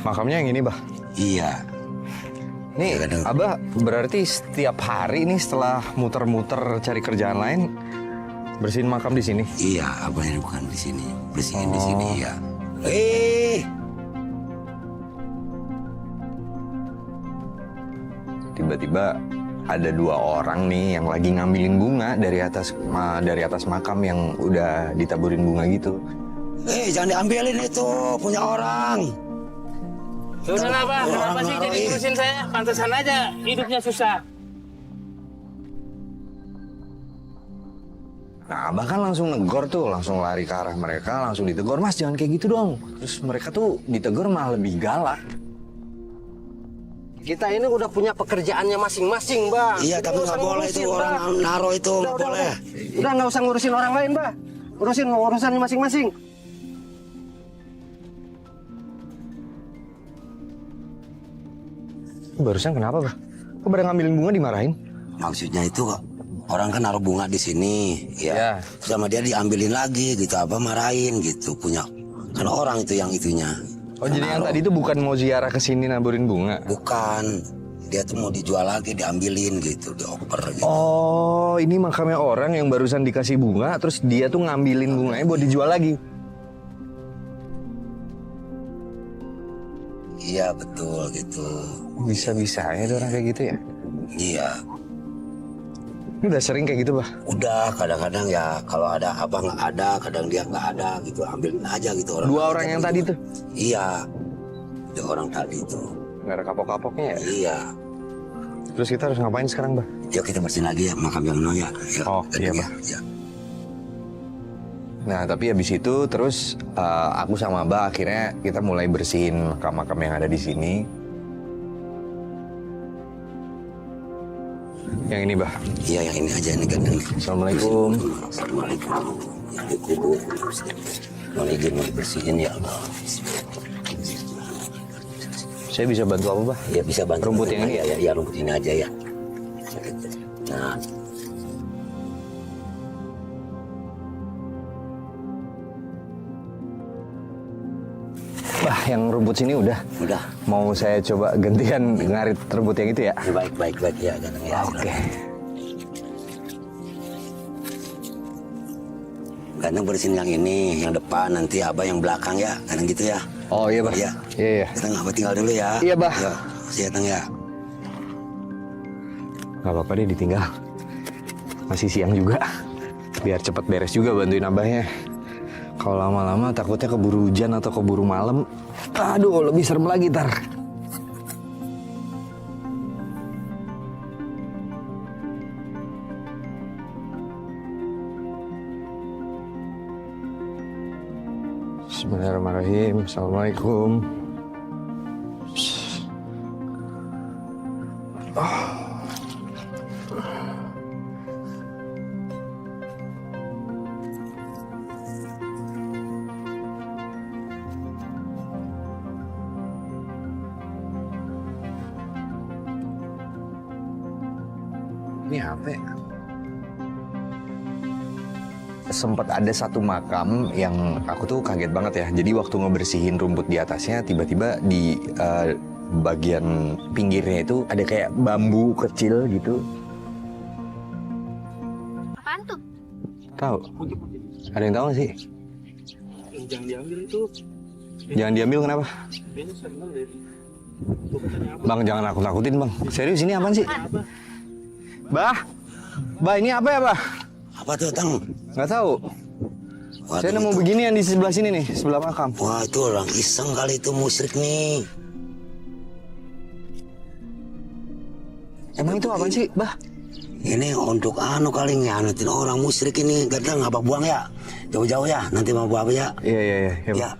Speaker 2: Makamnya yang ini, Bah.
Speaker 1: Iya.
Speaker 2: Nih,
Speaker 1: Ya, kadang-
Speaker 2: Abah berarti setiap hari nih setelah muter-muter cari kerjaan lain, bersihin makam di sini.
Speaker 1: Iya, abahnya bukan di sini, bersihin di
Speaker 2: Oh.
Speaker 1: sini ya.
Speaker 2: Tiba-tiba ada 2 orang nih yang lagi ngambilin bunga dari atas makam yang udah ditaburin bunga gitu.
Speaker 1: Jangan diambilin itu, punya orang.
Speaker 3: Udah lah, Bah. Kenapa sih jadi ngurusin saya? Pantesan aja hidupnya susah.
Speaker 2: Nah, Abah kan langsung negor tuh, langsung lari ke arah mereka, langsung ditegur, "Mas, jangan kayak gitu dong." Terus mereka tuh ditegur malah lebih galak.
Speaker 7: Kita ini udah punya pekerjaannya masing-masing, Mbak.
Speaker 1: Iya, tapi nggak boleh itu orang naro itu, nggak boleh.
Speaker 7: Udah nggak usah ngurusin orang lain, Mbak. Urusin urusannya masing-masing.
Speaker 2: Barusan kenapa, Bah? Kok pada ngambilin bunga dimarahin?
Speaker 1: Maksudnya itu orang kan naruh bunga di sini, ya.
Speaker 2: Ya.
Speaker 1: Sama dia diambilin lagi gitu, apa marahin gitu, punya. Karena orang itu yang itunya.
Speaker 2: Oh, jadi yang tadi itu bukan mau ziarah ke sini naburin bunga?
Speaker 1: Bukan, dia tuh mau dijual lagi, diambilin gitu, dioper gitu.
Speaker 2: Oh, ini makamnya orang yang barusan dikasih bunga, terus dia tuh ngambilin bunganya buat dijual lagi.
Speaker 1: Iya betul gitu.
Speaker 2: Bisa-bisanya tuh orang kayak gitu ya?
Speaker 1: Iya.
Speaker 2: Ini udah sering kayak gitu, Bah?
Speaker 1: Udah kadang-kadang ya kalau ada abang nggak ada, kadang dia nggak ada gitu, ambilin aja gitu orang.
Speaker 2: 2 orang yang tadi tuh?
Speaker 1: Iya, 2 orang tadi tuh.
Speaker 2: Nggak ada kapok-kapoknya ya?
Speaker 1: Iya.
Speaker 2: Terus kita harus ngapain sekarang, Bah?
Speaker 1: Yuk kita bersihin lagi ya makam yang no ya. Yuk,
Speaker 2: Oh, iya,
Speaker 1: ya.
Speaker 2: Bah.
Speaker 1: Ya.
Speaker 2: Nah, tapi habis itu terus aku sama Abah akhirnya kita mulai bersihin makam-makam yang ada di sini. Yang ini, Bah.
Speaker 1: Iya yang ini aja ini ganteng.
Speaker 2: Assalamualaikum.
Speaker 1: Assalamualaikum. Yang dikubur. Mohon izin mau dibersihin ya Allah.
Speaker 2: Saya bisa bantu apa, Bah?
Speaker 1: Ya bisa bantu.
Speaker 2: Rumput yang ini?
Speaker 1: Ya rumput ini aja ya. Nah.
Speaker 2: Bah, yang rumput sini udah.
Speaker 1: Udah.
Speaker 2: Mau saya coba gantian ngarit rumput yang itu ya?
Speaker 1: Ya, baik ya ganteng ya.
Speaker 2: Oke.
Speaker 1: Ganteng bersihin yang ini, yang depan nanti abah yang belakang ya, kadang gitu ya.
Speaker 2: Oh iya, Bah.
Speaker 1: Iya.
Speaker 2: Iya.
Speaker 1: Kita nggak tinggal dulu ya.
Speaker 2: Iya, Bah.
Speaker 1: Ya, siap ya.
Speaker 2: Gak apa-apa deh ditinggal. Masih siang juga. Biar cepet beres juga bantuin abahnya. Kalau lama-lama takutnya keburu hujan atau keburu malam. Aduh, lebih serem lagi tar. Bismillahirrahmanirrahim. Assalamualaikum. Ini apa ya? Sempat ada satu makam yang aku tuh kaget banget ya. Jadi waktu ngebersihin rumput di atasnya, tiba-tiba di bagian pinggirnya itu ada kayak bambu kecil gitu.
Speaker 9: Apaan tuh?
Speaker 2: Tahu? Ada yang tahu nggak sih?
Speaker 3: Jangan diambil itu.
Speaker 2: Jangan diambil kenapa? Bang, jangan nakut-nakutin bang. Serius ini apaan sih? Bah, ini apa ya bah?
Speaker 1: Apa tuh, Tang?
Speaker 2: Nggak tahu.
Speaker 1: Waduh,
Speaker 2: Saya nemu beginian di sebelah sini nih, sebelah makam.
Speaker 1: Wah, itu orang iseng kali itu musyrik nih.
Speaker 2: Emang itu apaan sih, bah?
Speaker 1: Ini untuk kali ngianatin orang musyrik ini. Gadang, abah buang ya. Jauh-jauh ya, nanti mau buang ya.
Speaker 2: Iya.
Speaker 1: Ya.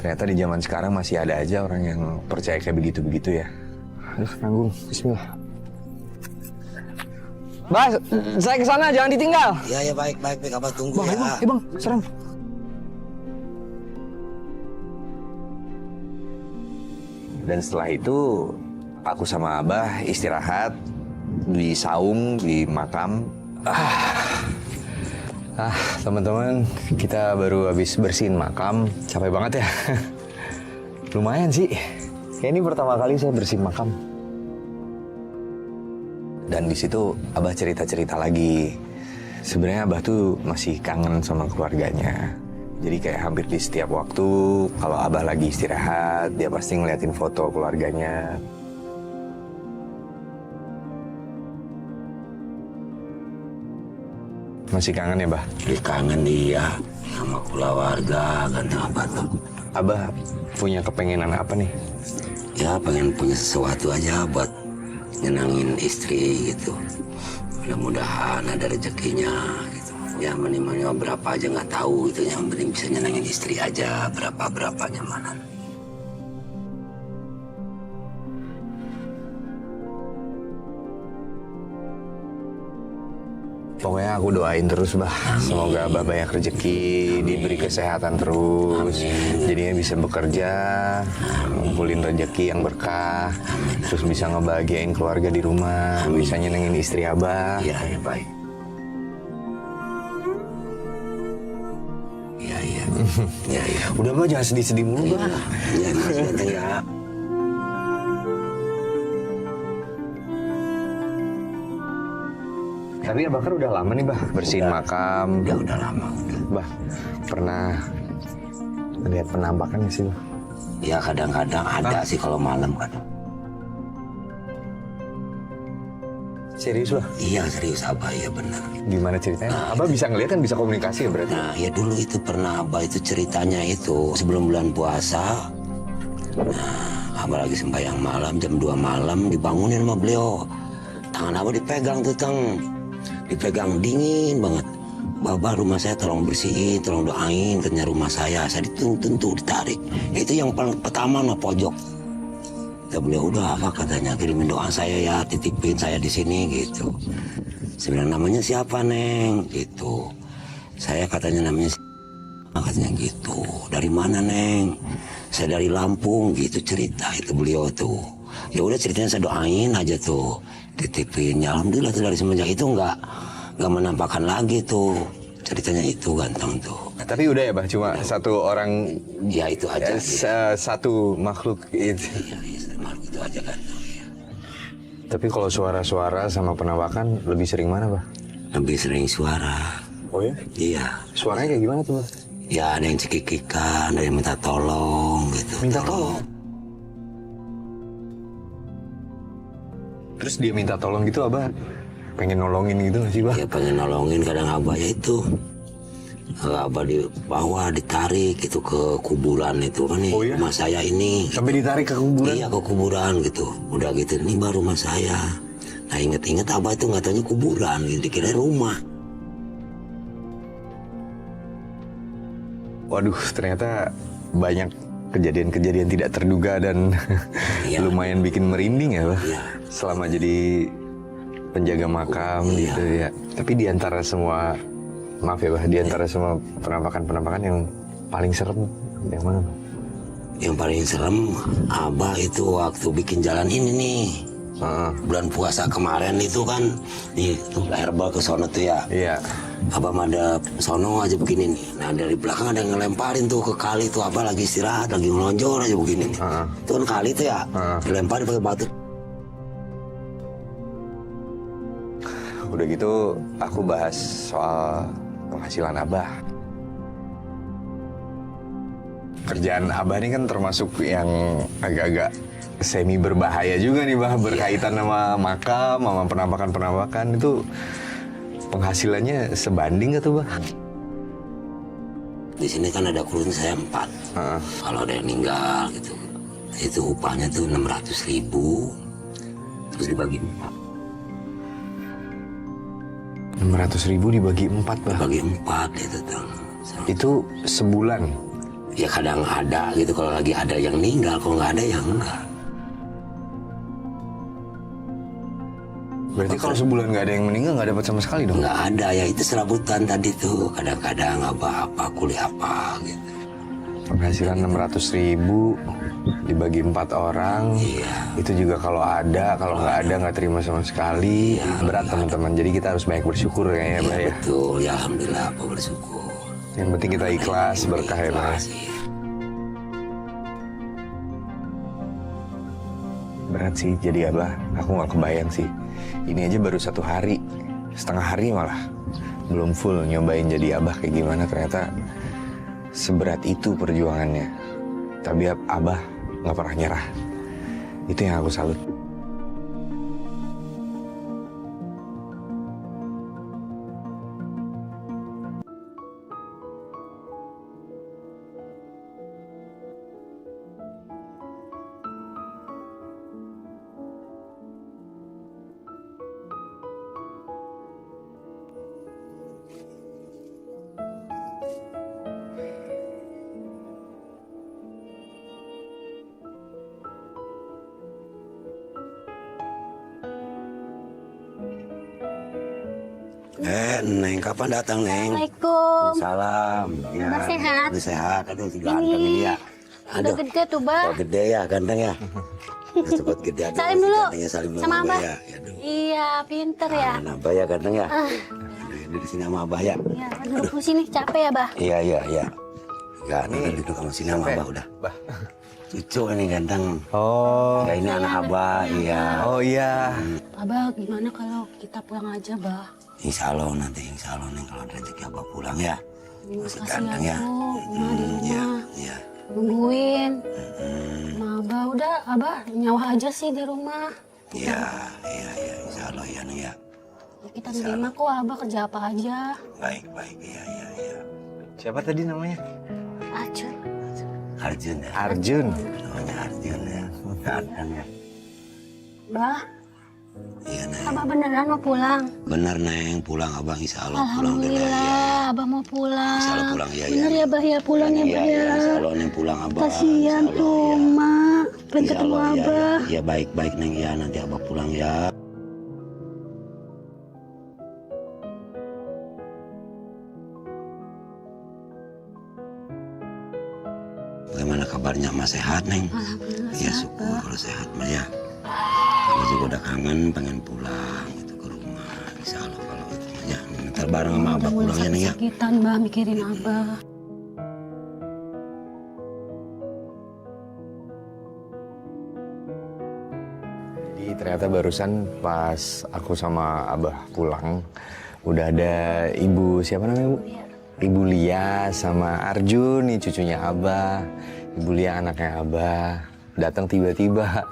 Speaker 2: Ternyata di zaman sekarang masih ada aja orang yang percaya kayak begitu-begitu ya. Aduh, nanggung. Bismillah. Bah, saya ke sana, jangan ditinggal.
Speaker 1: Ya, baik. Abah tunggu
Speaker 2: Bang,
Speaker 1: ya.
Speaker 2: bang, serang. Dan setelah itu, aku sama Abah istirahat di saung, di makam. Teman-teman, kita baru habis bersihin makam. Capek banget ya. Lumayan sih. Kayak ini pertama kali saya bersihin makam. Dan di situ Abah cerita-cerita lagi. Sebenarnya Abah tuh masih kangen sama keluarganya. Jadi kayak hampir di setiap waktu, kalau Abah lagi istirahat, dia pasti ngeliatin foto keluarganya. Masih kangen ya, Bah?
Speaker 1: Kangen dia sama keluarga, ganteng Abah tuh.
Speaker 2: Abah punya kepengenan apa nih?
Speaker 1: Ya, pengen punya sesuatu aja buat nyenangin istri gitu. Mudah-mudahan ada rezekinya gitu. Ya minimalnya berapa aja nggak tahu gitu. Yang penting bisa nyenangin istri aja, berapa nyamanan.
Speaker 2: Pokoknya aku doain terus, Bah. Semoga Abah banyak rezeki, diberi kesehatan terus. Jadinya bisa bekerja, ngumpulin rezeki yang berkah. Terus bisa ngebahagiain keluarga di rumah, bisa nyenengin istri Abah.
Speaker 1: Iya, baik. Iya.
Speaker 2: Udah, Bah, jangan sedih-sedih mulu, Bah.
Speaker 1: Iya, ganteng ya.
Speaker 2: Tapi Abah kan udah lama nih, Bah, bersihin makam.
Speaker 1: Udah lama.
Speaker 2: Bah, pernah lihat penampakan nggak sih, Bah?
Speaker 1: Ya kadang-kadang ada sih kalau malam kadang.
Speaker 2: Serius, Bah?
Speaker 1: Iya serius Abah, ya benar.
Speaker 2: Gimana ceritanya? Abah bisa ngeliat kan, bisa komunikasi ya berarti?
Speaker 1: Nah ya dulu itu pernah Abah itu ceritanya itu sebelum bulan puasa. Nah Abah lagi sembahyang malam, jam 2 malam dibangunin sama beliau. Tangan Abah dipegang tuh, dipegang dingin banget. Baba, rumah saya tolong bersihin, tolong doain, katanya rumah saya dituntun ditarik. Itu yang paling pertama no pojok. Kata beliau, udah apa katanya, kirimin doa saya ya, titipin saya di sini gitu. Saya bilang, namanya siapa Neng? Gitu. Saya katanya namanya katanya gitu. Dari mana Neng? Saya dari Lampung gitu cerita itu beliau tuh. Ya udah ceritanya saya doain aja tuh, titipin. Ya alhamdulillah tuh dari semenjak itu nggak menampakkan lagi tuh, ceritanya itu ganteng tuh.
Speaker 2: Tapi udah ya, Bah, cuma satu orang,
Speaker 1: ya itu aja.
Speaker 2: Satu makhluk itu.
Speaker 1: Iya, makhluk itu aja ganteng. Ya.
Speaker 2: Tapi kalau suara-suara sama penampakan lebih sering mana, Bah?
Speaker 1: Lebih sering suara.
Speaker 2: Oh ya?
Speaker 1: Iya.
Speaker 2: Suaranya kayak gimana tuh, Bah?
Speaker 1: Ya ada yang cekikikan, ada yang minta tolong gitu.
Speaker 2: Minta tolong? Terus dia minta tolong gitu Abah pengen nolongin gitu nggak sih Bah?
Speaker 1: Ya pengen nolongin, kadang Abah ya itu. Abah di bawah ditarik itu ke kuburan itu kan nih,
Speaker 2: Oh, iya?
Speaker 1: rumah saya ini.
Speaker 2: Sampai ditarik ke kuburan?
Speaker 1: Iya, ke kuburan gitu. Udah gitu, ini baru rumah saya. Nah inget-inget Abah itu nggak taunya kuburan, gitu, dikira rumah.
Speaker 2: Waduh, ternyata banyak kejadian-kejadian tidak terduga dan
Speaker 1: Iya.
Speaker 2: lumayan bikin merinding ya Bah.
Speaker 1: Iya.
Speaker 2: Selama jadi penjaga makam
Speaker 1: Iya.
Speaker 2: gitu ya. Tapi di antara semua, maaf ya Bah, di antara semua penampakan-penampakan yang paling serem yang mana Bah?
Speaker 1: Yang paling serem Abah itu waktu bikin jalan ini nih. Bulan puasa kemarin itu kan nih tuh herbal ke sono tuh ya.
Speaker 2: Iya.
Speaker 1: Abah madep sono aja begini nih. Nah dari belakang ada yang ngelemparin tuh ke kali tuh. Abah lagi istirahat, lagi ngelonjor aja begini nih. Itu kan kali tuh ya. Dilemparin pakai batu.
Speaker 2: Udah gitu aku bahas soal penghasilan Abah. Kerjaan Abah ini kan termasuk yang agak-agak semi berbahaya juga nih Bah, berkaitan sama makam, sama penampakan-penampakan itu penghasilannya sebanding gak tuh Bah?
Speaker 1: Di sini kan ada kurun saya 4. Kalau ada yang meninggal gitu, itu upahnya tuh 600.000. Terus dibagi 4.
Speaker 2: 600.000 dibagi 4 Bah?
Speaker 1: Dibagi 4 itu tuh.
Speaker 2: Itu sebulan?
Speaker 1: Ya kadang ada gitu, kalau lagi ada yang meninggal, kalau nggak ada ya enggak.
Speaker 2: Berarti kalau sebulan nggak ada yang meninggal nggak dapat sama sekali dong?
Speaker 1: Nggak ada, ya itu serabutan tadi tuh. Kadang-kadang apa-apa, kuliah apa gitu.
Speaker 2: Penghasilan 600.000 dibagi 4 orang.
Speaker 1: Iya.
Speaker 2: Itu juga kalau ada, kalau nggak ada nggak terima sama sekali.
Speaker 1: Iya,
Speaker 2: Berat teman-teman. Jadi kita harus banyak bersyukur kayaknya Bah ya.
Speaker 1: Betul, ya alhamdulillah, apa bersyukur.
Speaker 2: Yang penting kita ikhlas, berkah ya Bah.
Speaker 1: Ikhlas, iya.
Speaker 2: Berat sih jadi Abah. Aku nggak kebayang sih. Ini aja baru 1 hari, setengah hari malah. Belum full nyobain jadi Abah kayak gimana, ternyata seberat itu perjuangannya. Tapi Abah nggak pernah nyerah. Itu yang aku salut.
Speaker 1: Neng, kapan datang, Neng?
Speaker 9: Assalamualaikum.
Speaker 1: Salam. Ya,
Speaker 9: Abah sehat?
Speaker 1: udah sehat. Aduh, si ganteng ini ya.
Speaker 9: Udah gede tuh, Bah.
Speaker 1: Oh, gede ya, ganteng ya. Udah cepet gede. Aduh,
Speaker 9: Salim
Speaker 1: si
Speaker 9: dulu.
Speaker 1: gantengnya salim dulu
Speaker 9: Sama Abah.
Speaker 1: Ya. Ya, aduh.
Speaker 9: Iya, pinter ya.
Speaker 1: Abah ya, ganteng ya. Aduh, di sini sama Abah ya.
Speaker 9: Iya, duduk di sini capek ya, Bah.
Speaker 1: Iya, iya, iya. Enggak, nih duduk sama sini sama Abah udah.
Speaker 2: Bah.
Speaker 1: Cucu ini ganteng.
Speaker 2: Oh.
Speaker 1: Ya, ini anak Abah, iya.
Speaker 2: Oh iya.
Speaker 9: Abah, gimana kalau kita pulang aja, Bah?
Speaker 1: Insya Allah nanti, insya Allah nih kalau ada rezeki Abah pulang ya. Masih
Speaker 9: Kasihan
Speaker 1: ganteng ya.
Speaker 9: tuh, Mama di
Speaker 1: Iya,
Speaker 9: rumah.
Speaker 1: iya.
Speaker 9: Nungguin. Ma, Abah, udah, Abah nyawa aja sih di rumah.
Speaker 1: Iya, iya, iya, insya Allah ya nih ya.
Speaker 9: Ya, kita nerima kok, Abah kerja apa aja.
Speaker 1: Baik, baik, iya, iya, iya.
Speaker 2: Siapa tadi namanya?
Speaker 9: Aja.
Speaker 1: Arjun ya.
Speaker 2: Arjun.
Speaker 1: Namanya Arjun ya. Ganteng ya.
Speaker 9: Bah,
Speaker 1: Iya, Neng.
Speaker 9: Abah beneran mau pulang?
Speaker 1: Benar, Neng. Pulang Abang, insya Allah pulang dulu ya.
Speaker 9: Alhamdulillah, Abah mau pulang.
Speaker 1: Insya Allah pulang ya.
Speaker 9: Bener ya, Bah, ya pulang ya,
Speaker 1: Iya,
Speaker 9: Bah,
Speaker 1: iya,
Speaker 9: ya.
Speaker 1: insya Allah Neng pulang Abah.
Speaker 9: Kasihan
Speaker 1: Insya Allah,
Speaker 9: tuh,
Speaker 1: ya.
Speaker 9: Mak. Pengen
Speaker 1: Insya
Speaker 9: ketemu
Speaker 1: Allah, ya,
Speaker 9: Abah.
Speaker 1: ya. Ya, baik, baik, Neng ya. Nanti Abah pulang ya. Bagaimana kabarnya Mas, sehat, Neng?
Speaker 9: Alhamdulillah
Speaker 1: Ya
Speaker 9: sehat,
Speaker 1: syukur
Speaker 9: Bah.
Speaker 1: kalau sehat Mas ya. Kami juga udah kangen, pengen pulang gitu ke rumah. Insya Allah kalau itu ya. Ntar bareng sama Abah
Speaker 9: Udah mulai
Speaker 1: pulangnya nih ya.
Speaker 9: sakit-sakitan, Bah, mikirin Abah.
Speaker 2: Jadi ternyata barusan pas aku sama Abah pulang, udah ada ibu, siapa namanya Bu? Ibu Lia sama Arjun nih cucunya Abah. Ibu Lia anaknya Abah.
Speaker 8: datang tiba-tiba.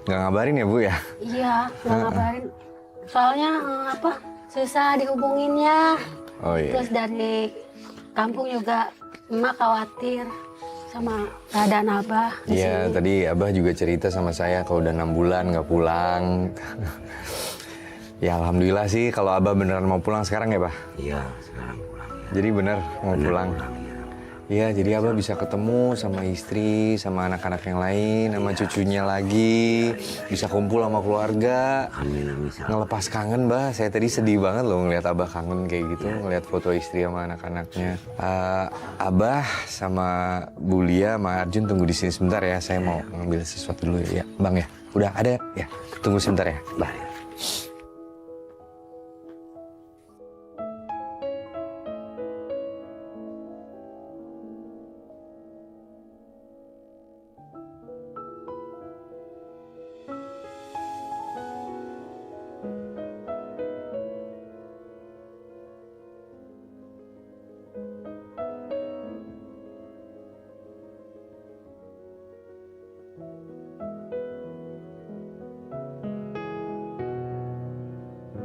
Speaker 8: Nggak ngabarin ya Bu ya?
Speaker 9: Iya, nggak ngabarin. Soalnya susah dihubunginnya.
Speaker 8: Oh iya.
Speaker 9: Terus dari kampung juga emak khawatir sama keadaan Abah di
Speaker 8: Iya,
Speaker 9: sini.
Speaker 8: tadi Abah juga cerita sama saya kalau udah 6 bulan nggak pulang. Ya alhamdulillah sih kalau Abah beneran mau pulang sekarang ya, Bah?
Speaker 1: Iya, sekarang pulang ya.
Speaker 8: Jadi bener mau pulang.
Speaker 1: Pulang, ya.
Speaker 8: Iya, jadi Abah bisa ketemu sama istri, sama anak-anak yang lain, sama cucunya lagi. Bisa kumpul sama keluarga.
Speaker 1: Amin, amin.
Speaker 8: Ngelepas kangen, Bah. Saya tadi sedih banget loh ngeliat Abah kangen kayak gitu. Ngeliat foto istri sama anak-anaknya. Abah sama Bu Lia sama Arjun tunggu di sini sebentar ya. Saya mau ngambil sesuatu dulu ya. Bang ya? Udah ada ya? Tunggu sebentar ya. Bah.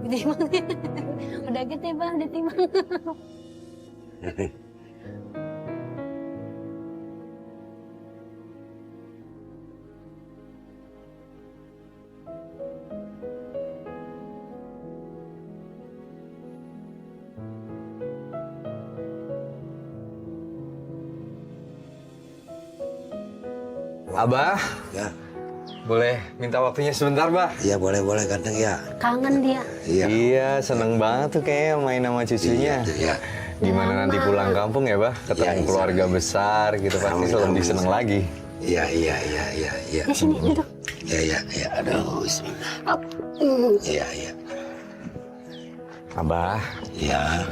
Speaker 9: Ditimang. Udah gede Bang, ditimang.
Speaker 8: Abah,
Speaker 1: Ya,
Speaker 8: boleh minta waktunya sebentar, Bah?
Speaker 1: iya boleh ganteng ya.
Speaker 9: Kangen dia.
Speaker 8: Iya, seneng banget tuh kayaknya main sama cucunya.
Speaker 1: Iya.
Speaker 8: Gimana nanti pulang kampung ya, Bah? Ketemu
Speaker 1: Iya,
Speaker 8: keluarga besar gitu, pasti lebih seneng lagi.
Speaker 1: Iya.
Speaker 9: Di sini duduk.
Speaker 1: Iya. Aduh, bismillah. Iya.
Speaker 8: Abah,
Speaker 1: Iya.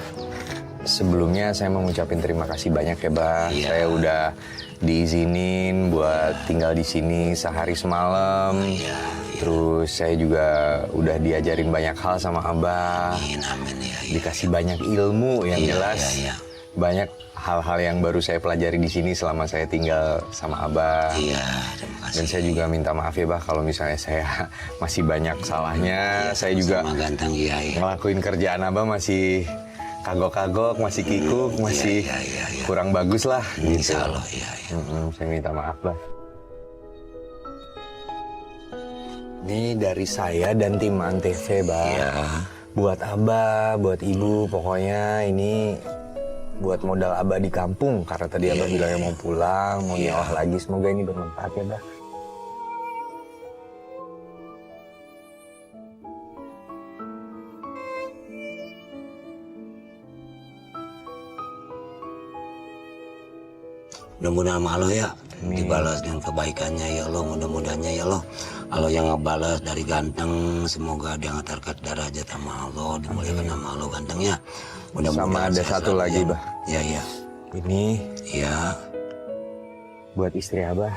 Speaker 8: sebelumnya saya mau ngucapin terima kasih banyak ya, Bah.
Speaker 1: Iya.
Speaker 8: Saya udah diizinin buat tinggal di sini sehari semalam.
Speaker 1: Iya.
Speaker 8: Terus saya juga udah diajarin banyak hal sama Abah.
Speaker 1: Amin ya.
Speaker 8: Dikasih banyak ilmu yang
Speaker 1: Iya,
Speaker 8: jelas.
Speaker 1: iya.
Speaker 8: Banyak hal-hal yang baru saya pelajari di sini selama saya tinggal sama Abah.
Speaker 1: Iya, terima kasih.
Speaker 8: Dan saya juga minta maaf ya, Bah, kalau misalnya saya masih banyak salahnya. Saya juga
Speaker 1: Sama ganteng ya.
Speaker 8: ngelakuin kerjaan Abah masih kagok-kagok, masih kikuk, masih
Speaker 1: Iya.
Speaker 8: kurang bagus lah. Gitu.
Speaker 1: Insya Allah, iya.
Speaker 8: Saya minta maaf, Bah. Ini dari saya dan tim Antv, Bah.
Speaker 1: Iya.
Speaker 8: Buat Abah, buat Ibu, pokoknya ini buat modal Abah di kampung. Karena tadi Abah bilangnya mau pulang, mau nyawa lagi. Semoga ini bermanfaat ya, Bah.
Speaker 1: Mudah-mudahan sama Allah ya dibalas dengan kebaikannya ya Allah, mudah-mudahannya ya Allah. Allah yang ngebalas dari ganteng, semoga dia ngetarkat derajat sama Allah, dimuliakan sama Allah gantengnya.
Speaker 8: Sama ada satu lagi, Bah.
Speaker 1: Iya.
Speaker 8: Ini
Speaker 1: Iya.
Speaker 8: buat istri Abah.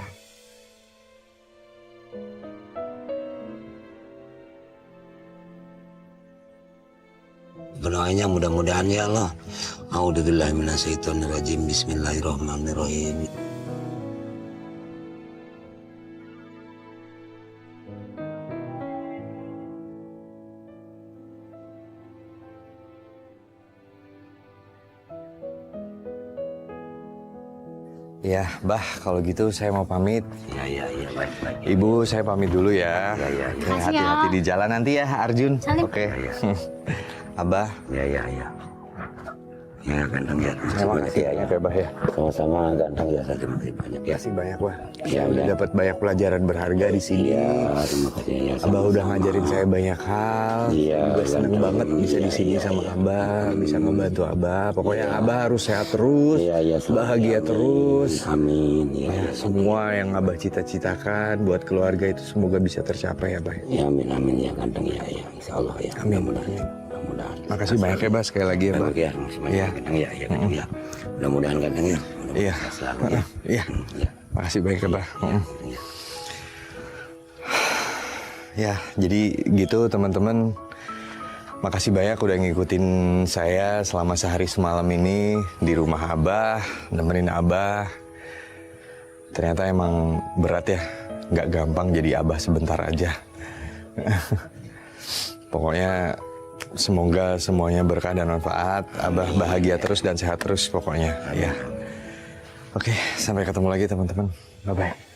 Speaker 1: Berdoanya mudah-mudahan ya Allah. A'udzubillahi minasyaitonirrajim. Bismillahirrahmanirrahim.
Speaker 8: Ya, Bah, kalau gitu saya mau pamit.
Speaker 1: Iya, baik.
Speaker 8: Ibu, saya pamit dulu ya.
Speaker 1: Iya.
Speaker 9: Makasih ya.
Speaker 8: Hati-hati di jalan nanti ya, Arjun.
Speaker 9: Salim.
Speaker 8: Oke. Abah,
Speaker 1: Iya. Ya, ganteng ya.
Speaker 8: terima kasih banyak ya, Bah ya.
Speaker 1: Sama-sama ganteng ya, terima kasih banyak ya.
Speaker 8: Kasih banyak, Bah.
Speaker 1: Ya,
Speaker 8: Saya udah
Speaker 1: udah.
Speaker 8: dapat banyak pelajaran berharga di sini.
Speaker 1: Iya, terima kasih ya.
Speaker 8: Abah udah ngajarin saya banyak hal.
Speaker 1: Iya,
Speaker 8: Juga seneng
Speaker 1: ganteng.
Speaker 8: banget bisa di sini
Speaker 1: Iya,
Speaker 8: sama
Speaker 1: iya.
Speaker 8: Abah, bisa ngebantu Abah. Pokoknya Abah harus sehat terus,
Speaker 1: Iya,
Speaker 8: bahagia terus.
Speaker 1: Amin. Ya,
Speaker 8: Semua yang Abah cita-citakan buat keluarga itu semoga bisa tercapai ya, Bah.
Speaker 1: ya, amin ya ganteng ya. Insya Allah ya.
Speaker 8: Amin.
Speaker 1: Mudah-mudahan.
Speaker 8: Makasih banyak ya, Bah, sekali lagi ya, Bah.
Speaker 1: Ya, makasih banyak
Speaker 8: Iya.
Speaker 1: ganteng ya. Ganteng ya. Mudah-mudahan ganteng ya.
Speaker 8: Iya.
Speaker 1: Selalu ya.
Speaker 8: Iya.
Speaker 1: Ya.
Speaker 8: Makasih banyak ya, Bah.
Speaker 1: Ya.
Speaker 8: Ya, jadi gitu teman-teman. Makasih banyak udah ngikutin saya selama sehari semalam ini di rumah Abah, nemenin Abah. Ternyata emang berat ya
Speaker 2: nggak gampang jadi abah sebentar aja. Pokoknya semoga semuanya berkah dan manfaat. Abah bahagia terus dan sehat terus pokoknya. Ya. Oke, sampai ketemu lagi teman-teman. Bye-bye.